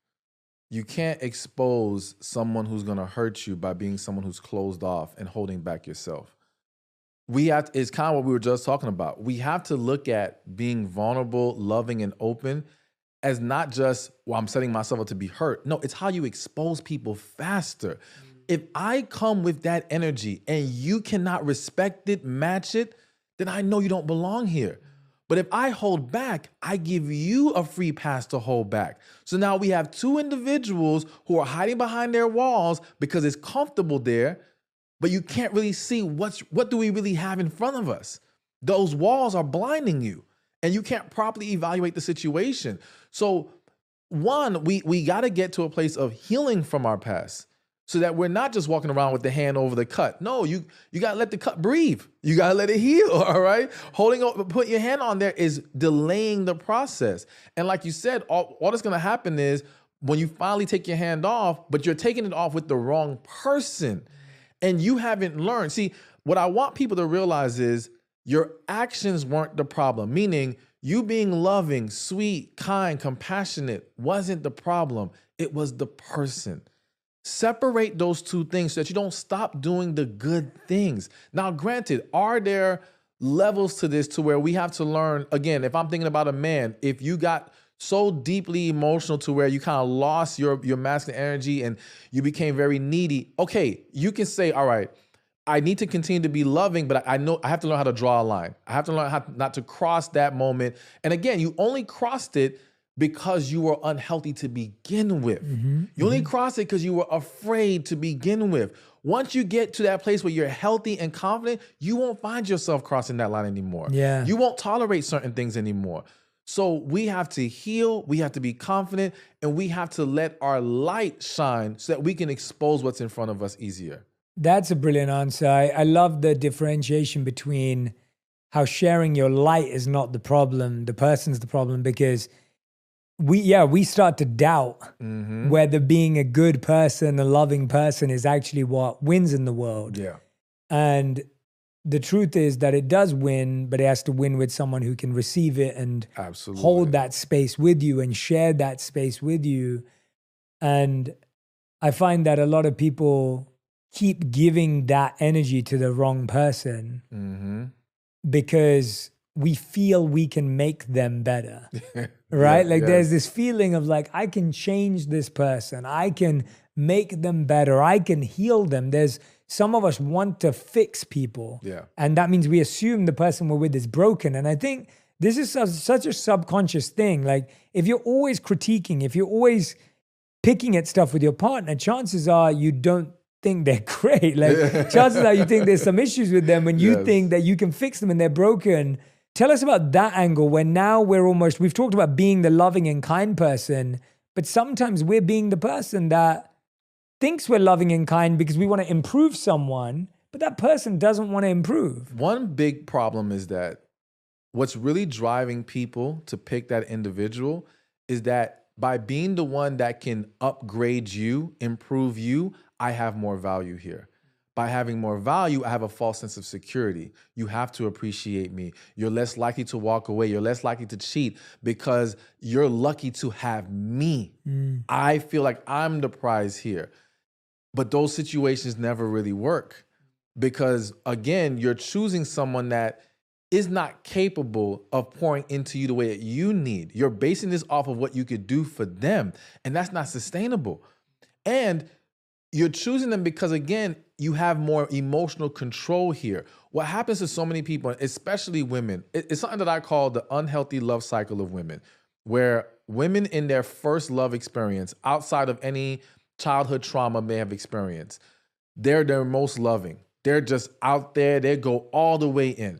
You can't expose someone who's going to hurt you by being someone who's closed off and holding back yourself. It's kind of what we were just talking about. We have to look at being vulnerable, loving, and open as not just, I'm setting myself up to be hurt. No, it's how you expose people faster. If I come with that energy and you cannot respect it, match it, then I know you don't belong here. But if I hold back, I give you a free pass to hold back. So now we have two individuals who are hiding behind their walls because it's comfortable there, but you can't really see what do we really have in front of us. Those walls are blinding you and you can't properly evaluate the situation. So one, we got to get to a place of healing from our past so that we're not just walking around with the hand over the cut. No, you got to let the cut breathe. You got to let it heal, all right? Put your hand on there is delaying the process. And like you said, all that's going to happen is when you finally take your hand off, but you're taking it off with the wrong person and you haven't learned. See, what I want people to realize is your actions weren't the problem, meaning you being loving, sweet, kind, compassionate wasn't the problem. It was the person. Separate those two things so that you don't stop doing the good things. Now, granted, are there levels to this to where we have to learn, again, if I'm thinking about a man, if you got so deeply emotional to where you kind of lost your masculine energy and you became very needy, okay, you can say, all right, I need to continue to be loving, but I know I have to learn how to draw a line. I have to learn how not to cross that moment. And again, you only crossed it because you were unhealthy to begin with. Mm-hmm. You only crossed it because you were afraid to begin with. Once you get to that place where you're healthy and confident, you won't find yourself crossing that line anymore. Yeah. You won't tolerate certain things anymore. So we have to heal, we have to be confident, and we have to let our light shine so that we can expose what's in front of us easier. That's a brilliant answer. I love the differentiation between how sharing your light is not the problem, the person's the problem, because we start to doubt whether being a good person, a loving person is actually what wins in the world. Yeah. And the truth is that it does win, but it has to win with someone who can receive it and Absolutely. hold that space with you and share that space with you. And I find that a lot of people keep giving that energy to the wrong person because we feel we can make them better, right? Yeah, like yes. There's this feeling of like, I can change this person. I can make them better. I can heal them. Some of us want to fix people. Yeah. And that means we assume the person we're with is broken. And I think this is such a subconscious thing. Like if you're always critiquing, if you're always picking at stuff with your partner, chances are you don't think they're great. Like chances are you think there's some issues with them and you think that you can fix them and they're broken. Tell us about that angle where now we've talked about being the loving and kind person, but sometimes we're being the person that thinks we're loving and kind because we want to improve someone, but that person doesn't want to improve. One big problem is that what's really driving people to pick that individual is that by being the one that can upgrade you, improve you, I have more value here. By having more value, I have a false sense of security. You have to appreciate me. You're less likely to walk away. You're less likely to cheat because you're lucky to have me. I feel like I'm the prize here. But those situations never really work because, again, you're choosing someone that is not capable of pouring into you the way that you need. You're basing this off of what you could do for them, and that's not sustainable. And you're choosing them because, again, you have more emotional control here. What happens to so many people, especially women, it's something that I call the unhealthy love cycle of women, where women in their first love experience, outside of any childhood trauma may have experienced, they're their most loving. They're just out there. They go all the way in.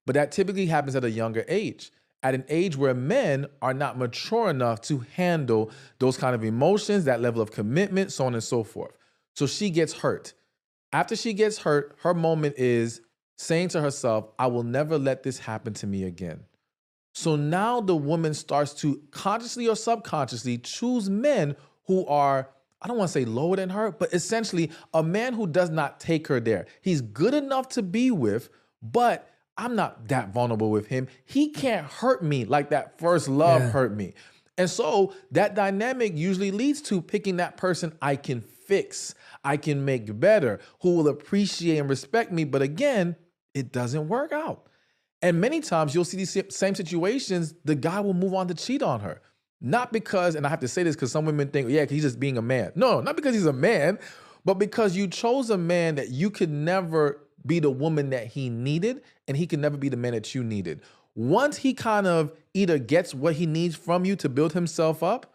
But that typically happens at a younger age, at an age where men are not mature enough to handle those kind of emotions, that level of commitment, so on and so forth. So she gets hurt. After she gets hurt, her moment is saying to herself, I will never let this happen to me again. So now the woman starts to consciously or subconsciously choose men who are, I don't want to say lower than her, but essentially a man who does not take her there. He's good enough to be with, but I'm not that vulnerable with him. He can't hurt me like that first love hurt me. And so that dynamic usually leads to picking that person I can fix, I can make better, who will appreciate and respect me. But again, it doesn't work out. And many times you'll see these same situations, the guy will move on to cheat on her. Not because, and I have to say this because some women think, yeah, he's just being a man. No, not because he's a man, but because you chose a man that you could never be the woman that he needed, and he could never be the man that you needed. Once he kind of either gets what he needs from you to build himself up,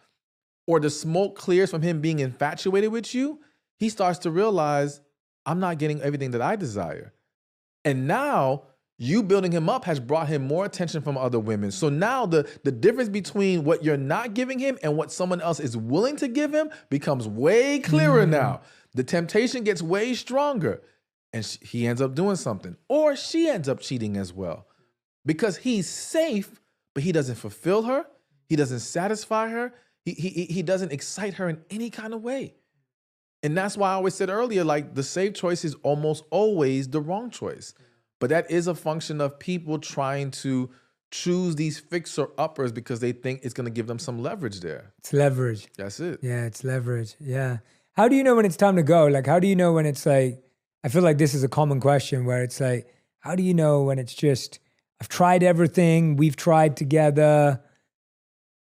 or the smoke clears from him being infatuated with you, he starts to realize, I'm not getting everything that I desire. And now you building him up has brought him more attention from other women. So now the difference between what you're not giving him and what someone else is willing to give him becomes way clearer now. The temptation gets way stronger. And he ends up doing something. Or she ends up cheating as well. Because he's safe, but he doesn't fulfill her. He doesn't satisfy her. He doesn't excite her in any kind of way. And that's why I always said earlier, like the safe choice is almost always the wrong choice. But that is a function of people trying to choose these fixer-uppers because they think it's going to give them some leverage there. It's leverage. That's it. Yeah, it's leverage. Yeah. How do you know when it's time to go? Like, how do you know when it's like, I feel like this is a common question where it's like, how do you know when it's just, I've tried everything, we've tried together,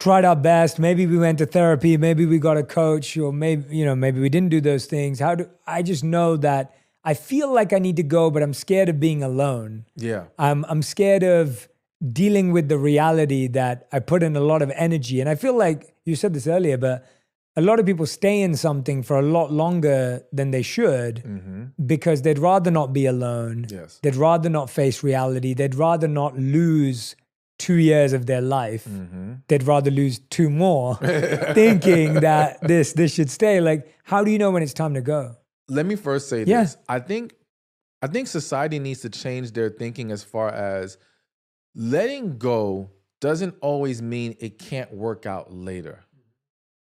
tried our best, maybe we went to therapy, maybe we got a coach, or maybe we didn't do those things. I just know that I feel like I need to go, but I'm scared of being alone. Yeah. I'm scared of dealing with the reality that I put in a lot of energy. And I feel like you said this earlier, but a lot of people stay in something for a lot longer than they should because they'd rather not be alone. Yes. They'd rather not face reality. They'd rather not lose 2 years of their life. They'd rather lose 2 more thinking that this should stay. Like, how do you know when it's time to go? Let me first say this. I think society needs to change their thinking as far as letting go doesn't always mean it can't work out later.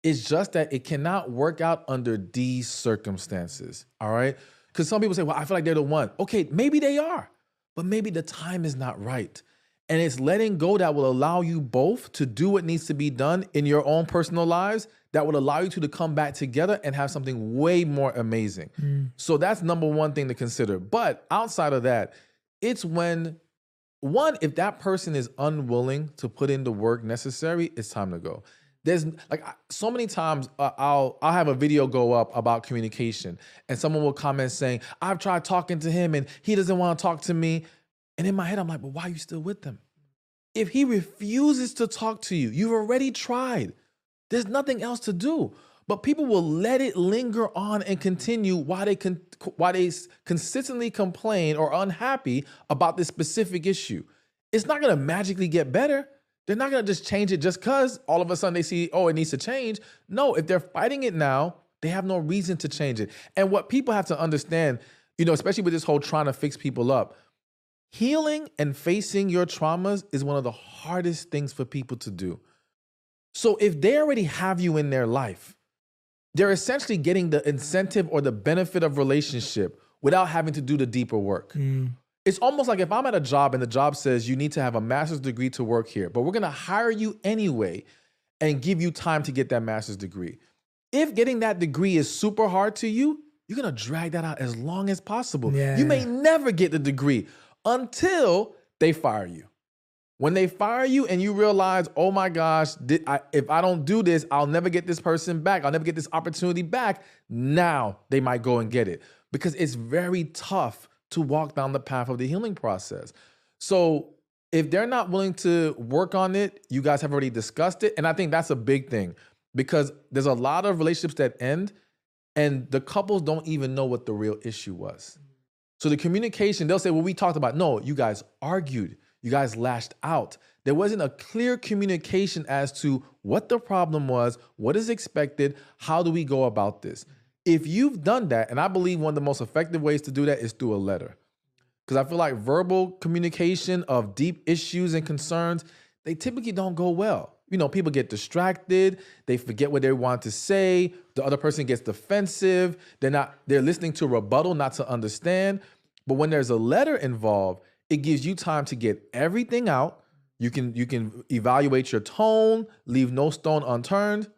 It's just that it cannot work out under these circumstances, all right? Because some people say, well, I feel like they're the one. Okay, maybe they are, but maybe the time is not right. And it's letting go that will allow you both to do what needs to be done in your own personal lives that would allow you to come back together and have something way more amazing. So that's number one thing to consider. But outside of that, it's when, one, if that person is unwilling to put in the work necessary, it's time to go. There's like so many times I'll have a video go up about communication and someone will comment saying, I've tried talking to him and he doesn't want to talk to me. And in my head, I'm like, but why are you still with them? If he refuses to talk to you, you've already tried. There's nothing else to do. But people will let it linger on and continue while they consistently complain or are unhappy about this specific issue. It's not going to magically get better. They're not going to just change it just because all of a sudden they see, oh, it needs to change. No, if they're fighting it now, they have no reason to change it. And what people have to understand, especially with this whole trying to fix people up, healing and facing your traumas is one of the hardest things for people to do. So if they already have you in their life, they're essentially getting the incentive or the benefit of relationship without having to do the deeper work. It's almost like if I'm at a job and the job says you need to have a master's degree to work here, but we're going to hire you anyway and give you time to get that master's degree. If getting that degree is super hard to you, you're going to drag that out as long as possible. You may never get the degree until they fire you. When they fire you and you realize, oh my gosh, if I don't do this, I'll never get this person back. I'll never get this opportunity back. Now they might go and get it because it's very tough to walk down the path of the healing process. So if they're not willing to work on it, you guys have already discussed it. And I think that's a big thing because there's a lot of relationships that end and the couples don't even know what the real issue was. So the communication, they'll say, well, we talked about, no, you guys argued. You guys lashed out. There wasn't a clear communication as to what the problem was, what is expected, how do we go about this? If you've done that, and I believe one of the most effective ways to do that is through a letter. Because I feel like verbal communication of deep issues and concerns, they typically don't go well. People get distracted, they forget what they want to say, the other person gets defensive, they're listening to rebuttal, not to understand. But when there's a letter involved, it gives you time to get everything out. You can evaluate your tone, leave no stone unturned.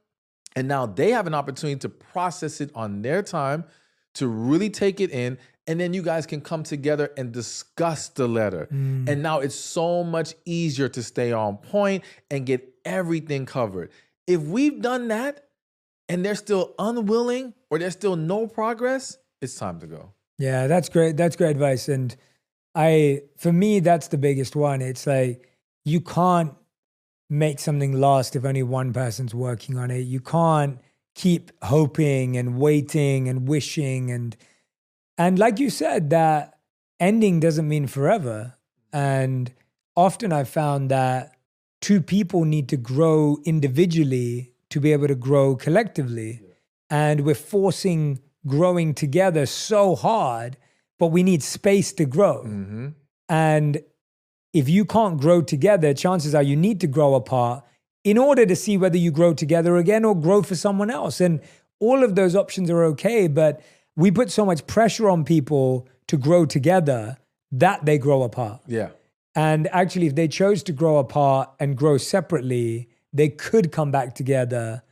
And now they have an opportunity to process it on their time, to really take it in. And then you guys can come together and discuss the letter. And now it's so much easier to stay on point and get everything covered. If we've done that and they're still unwilling or there's still no progress, it's time to go. Yeah, that's great. That's great advice. And for me, that's the biggest one. It's like, you can't make something last if only one person's working on it. You can't keep hoping and waiting and wishing. And like you said, that ending doesn't mean forever. And often I've found that two people need to grow individually to be able to grow collectively. And we're forcing growing together so hard, but we need space to grow. And if you can't grow together, chances are you need to grow apart in order to see whether you grow together again or grow for someone else. And all of those options are okay, but we put so much pressure on people to grow together that they grow apart. Yeah. And actually, if they chose to grow apart and grow separately, they could come back together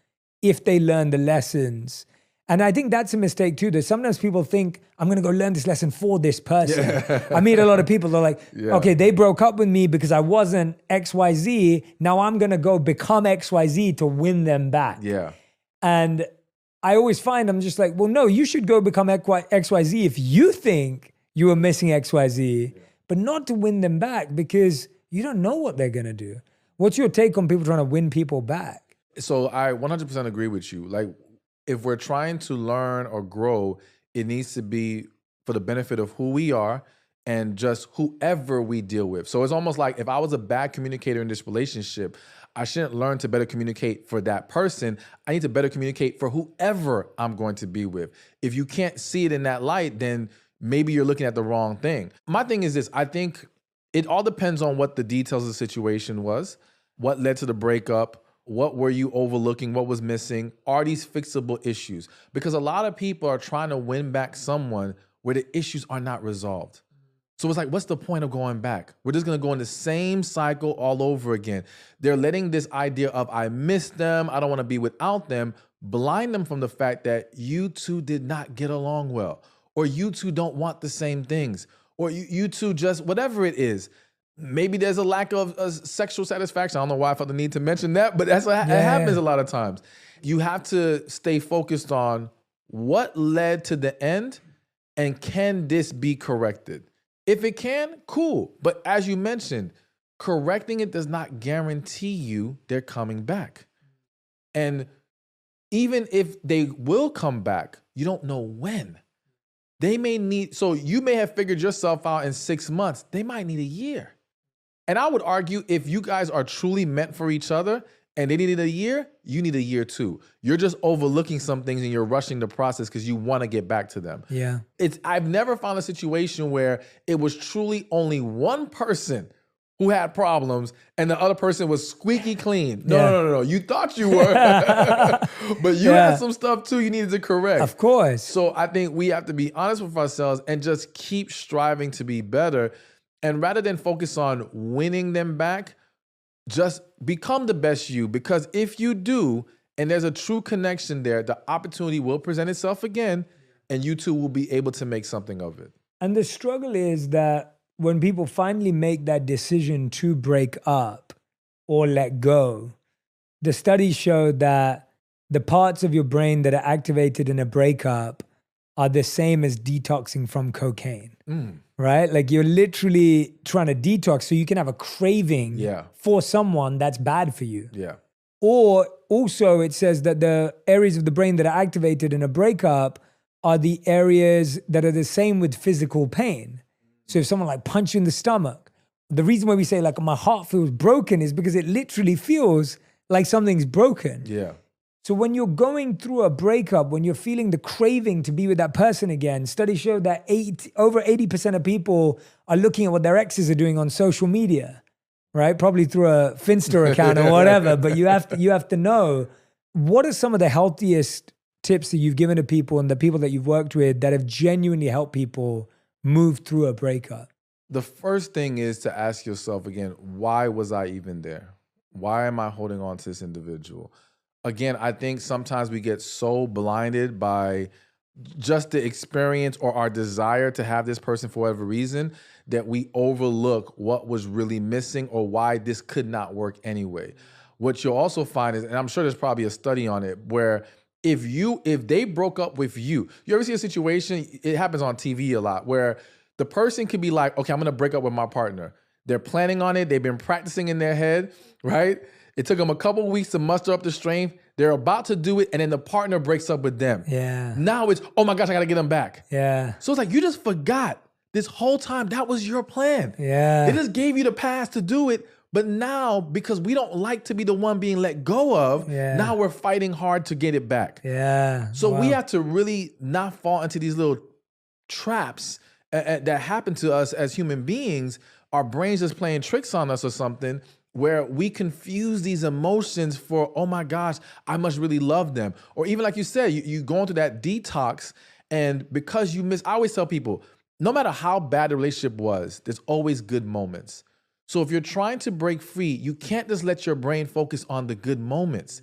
if they learn the lessons. And I think that's a mistake too, that sometimes people think, I'm going to go learn this lesson for this person. I meet a lot of people, they're like, okay, they broke up with me because I wasn't XYZ. Now I'm going to go become XYZ to win them back. Yeah. And I always find I'm just like, well, no, you should go become XYZ if you think you were missing XYZ, but not to win them back because you don't know what they're going to do. What's your take on people trying to win people back? So I 100% agree with you. Like, if we're trying to learn or grow, it needs to be for the benefit of who we are and just whoever we deal with. So it's almost like if I was a bad communicator in this relationship, I shouldn't learn to better communicate for that person. I need to better communicate for whoever I'm going to be with. If you can't see it in that light, then maybe you're looking at the wrong thing. My thing is this, I think it all depends on what the details of the situation was. what led to the breakup, what were you overlooking, what was missing, are these fixable issues? Because a lot of people are trying to win back someone where the issues are not resolved. So it's like, what's the point of going back? We're just going to go in the same cycle all over again. They're letting this idea of I miss them, I don't want to be without them, blind them from the fact that you two did not get along well, or you two don't want the same things, or you two just, whatever it is. Maybe there's a lack of sexual satisfaction. I don't know why I felt the need to mention that, but it happens a lot of times. You have to stay focused on what led to the end and can this be corrected? If it can, cool. But as you mentioned, correcting it does not guarantee you they're coming back. And even if they will come back, you don't know when. They may need, so you may have figured yourself out in 6 months. They might need a year. And I would argue if you guys are truly meant for each other and they needed a year, you need a year too. You're just overlooking some things and you're rushing the process because you want to get back to them. Yeah. I've never found a situation where it was truly only one person who had problems and the other person was squeaky clean. No. You thought you were, but you had some stuff too you needed to correct. Of course. So I think we have to be honest with ourselves and just keep striving to be better. And rather than focus on winning them back, just become the best you. Because if you do, and there's a true connection there, the opportunity will present itself again, and you two will be able to make something of it. And the struggle is that when people finally make that decision to break up or let go, the studies show that the parts of your brain that are activated in a breakup are the same as detoxing from cocaine, right? Like you're literally trying to detox so you can have a craving for someone that's bad for you. Yeah. Or also it says that the areas of the brain that are activated in a breakup are the areas that are the same with physical pain. So if someone like punch you in the stomach, the reason why we say like my heart feels broken is because it literally feels like something's broken. Yeah. So when you're going through a breakup, when you're feeling the craving to be with that person again, studies show that over 80% of people are looking at what their exes are doing on social media, right? Probably through a Finsta account or whatever, but you have to know, what are some of the healthiest tips that you've given to people and the people that you've worked with that have genuinely helped people move through a breakup? The first thing is to ask yourself again, why was I even there? Why am I holding on to this individual? Again, I think sometimes we get so blinded by just the experience or our desire to have this person for whatever reason that we overlook what was really missing or why this could not work anyway. What you'll also find is, and I'm sure there's probably a study on it, where if they broke up with you ever see a situation, it happens on TV a lot, where the person could be like, okay, I'm gonna break up with my partner. They're planning on it, they've been practicing in their head, right? It took them a couple of weeks to muster up the strength. They're about to do it, and then the partner breaks up with them. Yeah. Now it's, oh my gosh, I gotta get them back. Yeah. So it's like, you just forgot this whole time that was your plan. Yeah. They just gave you the pass to do it, but now, because we don't like to be the one being let go of, now we're fighting hard to get it back. Yeah. So we have to really not fall into these little traps that happen to us as human beings. Our brains just playing tricks on us or something, where we confuse these emotions for, oh my gosh, I must really love them. Or even like you said, you go into that detox, and because you miss, I always tell people, no matter how bad the relationship was, there's always good moments. So if you're trying to break free, you can't just let your brain focus on the good moments.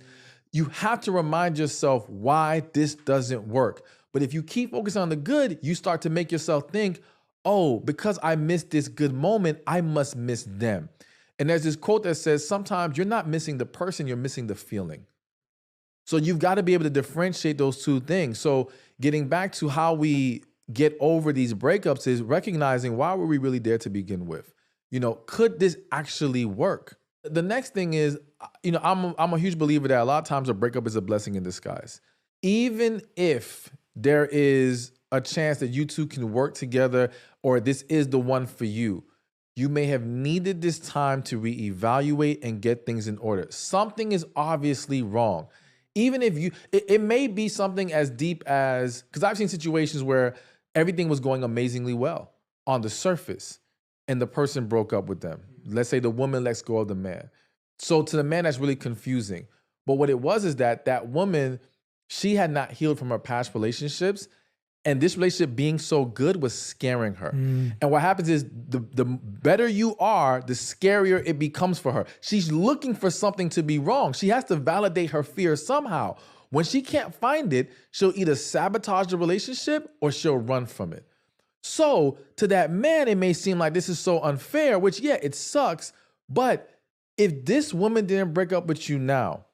You have to remind yourself why this doesn't work. But if you keep focusing on the good, you start to make yourself think, oh, because I missed this good moment, I must miss them. And there's this quote that says, sometimes you're not missing the person, you're missing the feeling. So you've got to be able to differentiate those two things. So getting back to how we get over these breakups is recognizing, why were we really there to begin with? Could this actually work? The next thing is, I'm a huge believer that a lot of times a breakup is a blessing in disguise. Even if there is a chance that you two can work together, or this is the one for you, you may have needed this time to reevaluate and get things in order. Something is obviously wrong. Even if it may be something as deep as, because I've seen situations where everything was going amazingly well on the surface and the person broke up with them. Let's say the woman lets go of the man. So to the man, that's really confusing. But what it was is that woman, she had not healed from her past relationships. And this relationship being so good was scaring her. And what happens is the better you are, the scarier it becomes for her. She's looking for something to be wrong. She has to validate her fear somehow. When she can't find it, she'll either sabotage the relationship or she'll run from it. So to that man, it may seem like this is so unfair, which, yeah, it sucks. But if this woman didn't break up with you now,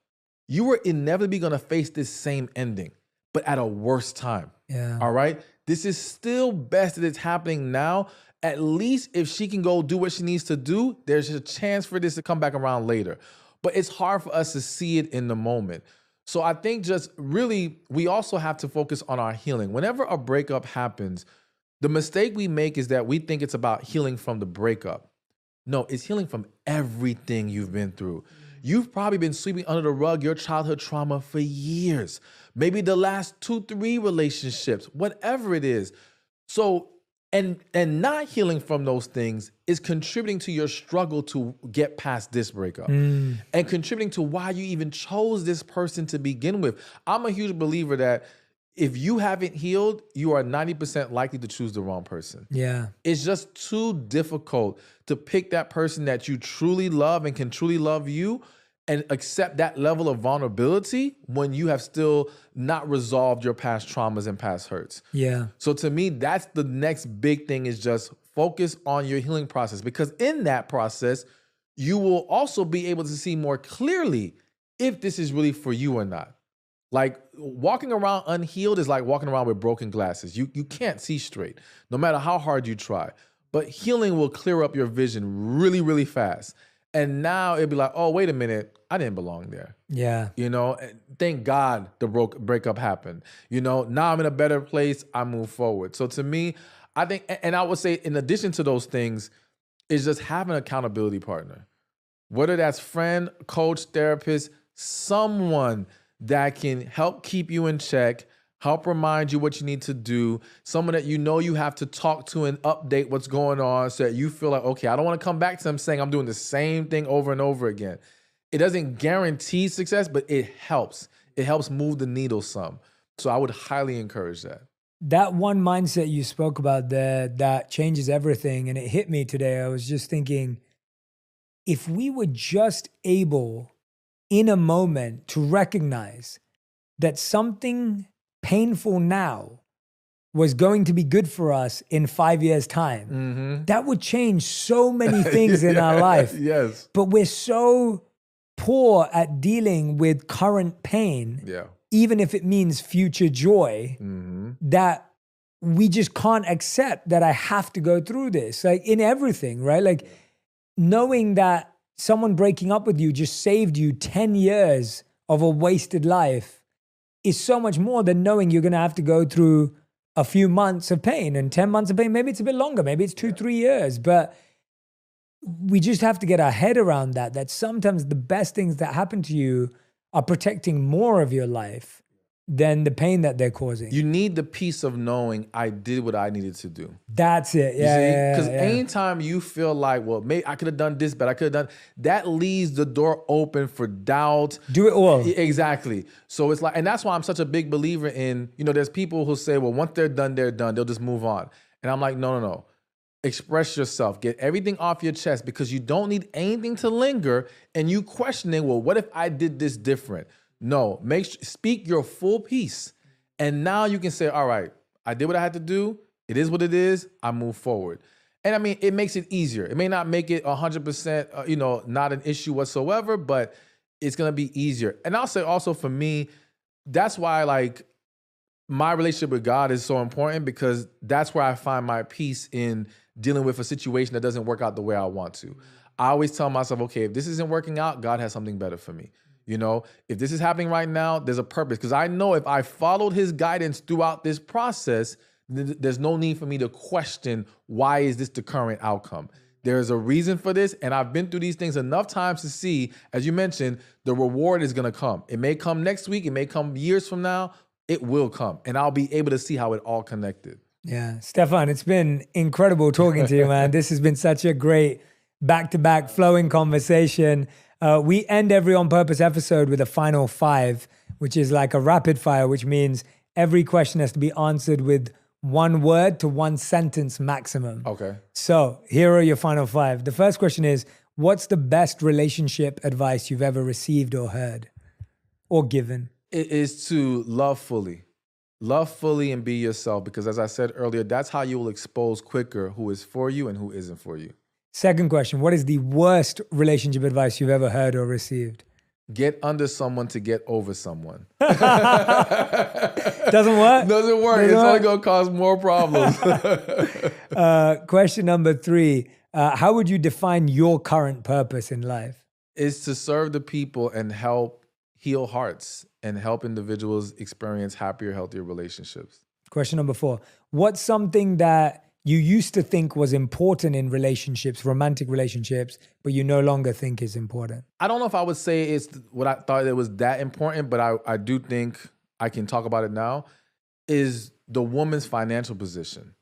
you were inevitably going to face this same ending, but at a worse time. Yeah. All right. This is still best that it's happening now. At least if she can go do what she needs to do, there's a chance for this to come back around later. But it's hard for us to see it in the moment. So I think just really, we also have to focus on our healing. Whenever a breakup happens, the mistake we make is that we think it's about healing from the breakup. No, it's healing from everything you've been through. You've probably been sweeping under the rug your childhood trauma for years. Maybe the last 2-3 relationships, whatever it is. So, and not healing from those things is contributing to your struggle to get past this breakup and contributing to why you even chose this person to begin with. I'm a huge believer that if you haven't healed, you are 90% likely to choose the wrong person. Yeah. It's just too difficult to pick that person that you truly love and can truly love you and accept that level of vulnerability when you have still not resolved your past traumas and past hurts. Yeah. So to me, that's the next big thing, is just focus on your healing process, because in that process, you will also be able to see more clearly if this is really for you or not. Like, walking around unhealed is like walking around with broken glasses. You can't see straight, no matter how hard you try. But healing will clear up your vision really, really fast. And now it'd be like, oh, wait a minute, I didn't belong there. Yeah. You know, thank God the breakup happened. You know, now I'm in a better place, I move forward. So to me, I think, and I would say in addition to those things, is just have an accountability partner. Whether that's friend, coach, therapist, someone that can help keep you in check, help remind you what you need to do, someone that you know you have to talk to and update what's going on so that you feel like, okay, I don't want to come back to them saying I'm doing the same thing over and over again. It doesn't guarantee success, but it helps. It helps move the needle some. So I would highly encourage that. That one mindset you spoke about there, that changes everything. And it hit me today. I was just thinking, if we were just able in a moment to recognize that something painful now was going to be good for us in 5 years' time, that would change so many things in our life. Yes. But we're so poor at dealing with current pain, even if it means future joy, that we just can't accept that I have to go through this. Like, in everything, right? Like, knowing that someone breaking up with you just saved you 10 years of a wasted life is so much more than knowing you're going to have to go through a few months of pain and 10 months of pain. Maybe it's a bit longer. Maybe it's 2-3 years. But we just have to get our head around that sometimes the best things that happen to you are protecting more of your life than the pain that they're causing. You need the peace of knowing I did what I needed to do. That's it. Yeah. Because anytime you feel like, well, maybe I could have done this, but I could have done, that leaves the door open for doubt. Do it all. Exactly. So it's like, and that's why I'm such a big believer in, you know, there's people who say, well, once they're done, they'll just move on. And I'm like, no. Express yourself. Get everything off your chest, because you don't need anything to linger and you questioning, well, what if I did this different? No, speak your full piece. And now you can say, all right, I did what I had to do. It is what it is. I move forward. And I mean, it makes it easier. It may not make it 100%, not an issue whatsoever, but it's going to be easier. And I'll say also for me, that's why like my relationship with God is so important, because that's where I find my peace in dealing with a situation that doesn't work out the way I want to. I always tell myself, okay, if this isn't working out, God has something better for me. You know, if this is happening right now, there's a purpose. Because I know if I followed his guidance throughout this process, there's no need for me to question, why is this the current outcome? There's a reason for this. And I've been through these things enough times to see, as you mentioned, the reward is going to come. It may come next week. It may come years from now. It will come. And I'll be able to see how it all connected. Yeah. Stephan, it's been incredible talking to you, man. This has been such a great back-to-back flowing conversation. We end every On Purpose episode with a final 5, which is like a rapid fire, which means every question has to be answered with 1 word to 1 sentence maximum. Okay. So here are your final 5. The first question is, what's the best relationship advice you've ever received or heard or given? It is to love fully. Love fully and be yourself, because as I said earlier, that's how you will expose quicker who is for you and who isn't for you. Second question, what is the worst relationship advice you've ever heard or received? Get under someone to get over someone. Doesn't work? Doesn't work. Doesn't It's only work? going to cause more problems. Question number 3, how would you define your current purpose in life? Is to serve the people and help heal hearts and help individuals experience happier, healthier relationships. Question number 4, what's something that you used to think was important in relationships, romantic relationships, but you no longer think is important? I don't know if I would say it's what I thought it was that important, but I do think I can talk about it now, is the woman's financial position,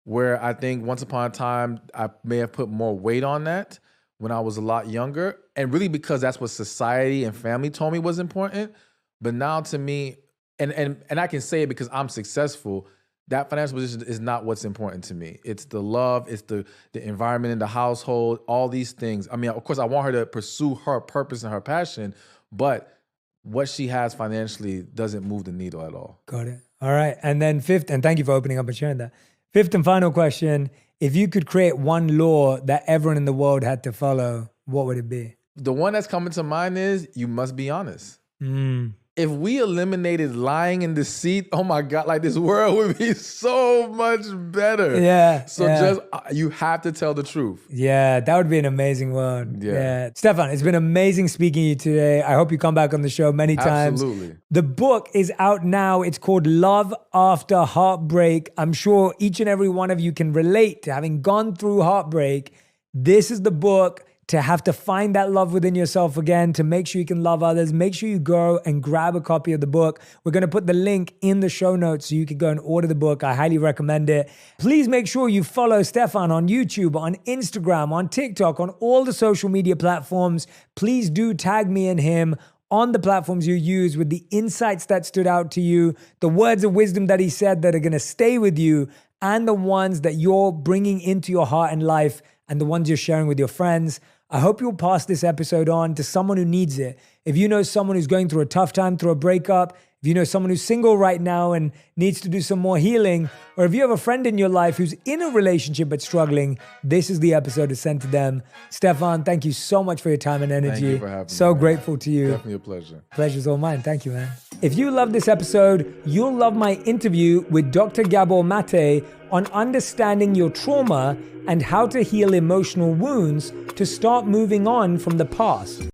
where I think once upon a time, I may have put more weight on that when I was a lot younger, and really because that's what society and family told me was important. But now to me, and I can say it because I'm successful, that financial position is not what's important to me. It's the love, it's the environment in the household, all these things. I mean, of course, I want her to pursue her purpose and her passion, but what she has financially doesn't move the needle at all. Got it. All right. And then 5th, and thank you for opening up and sharing that. 5th and final question, if you could create one law that everyone in the world had to follow, what would it be? The one that's coming to mind is you must be honest. If we eliminated lying and deceit, oh my God, like this world would be so much better. Yeah. So just, you have to tell the truth. Yeah, that would be an amazing one. Yeah. Stephan, it's been amazing speaking to you today. I hope you come back on the show many times. Absolutely. The book is out now. It's called Love After Heartbreak. I'm sure each and every one of you can relate to having gone through heartbreak. This is the book to have to find that love within yourself again, to make sure you can love others. Make sure you go and grab a copy of the book. We're going to put the link in the show notes so you can go and order the book. I highly recommend it. Please make sure you follow Stephan on YouTube, on Instagram, on TikTok, on all the social media platforms. Please do tag me and him on the platforms you use with the insights that stood out to you, the words of wisdom that he said that are going to stay with you, and the ones that you're bringing into your heart and life, and the ones you're sharing with your friends. I hope you'll pass this episode on to someone who needs it. If you know someone who's going through a tough time, through a breakup, if you know someone who's single right now and needs to do some more healing, or if you have a friend in your life who's in a relationship but struggling, this is the episode to send to them. Stephan, thank you so much for your time and energy. Thank you for having me. So grateful to you. Definitely a pleasure. Pleasure's all mine. Thank you, man. If you love this episode, you'll love my interview with Dr. Gabor Mate on understanding your trauma and how to heal emotional wounds to start moving on from the past.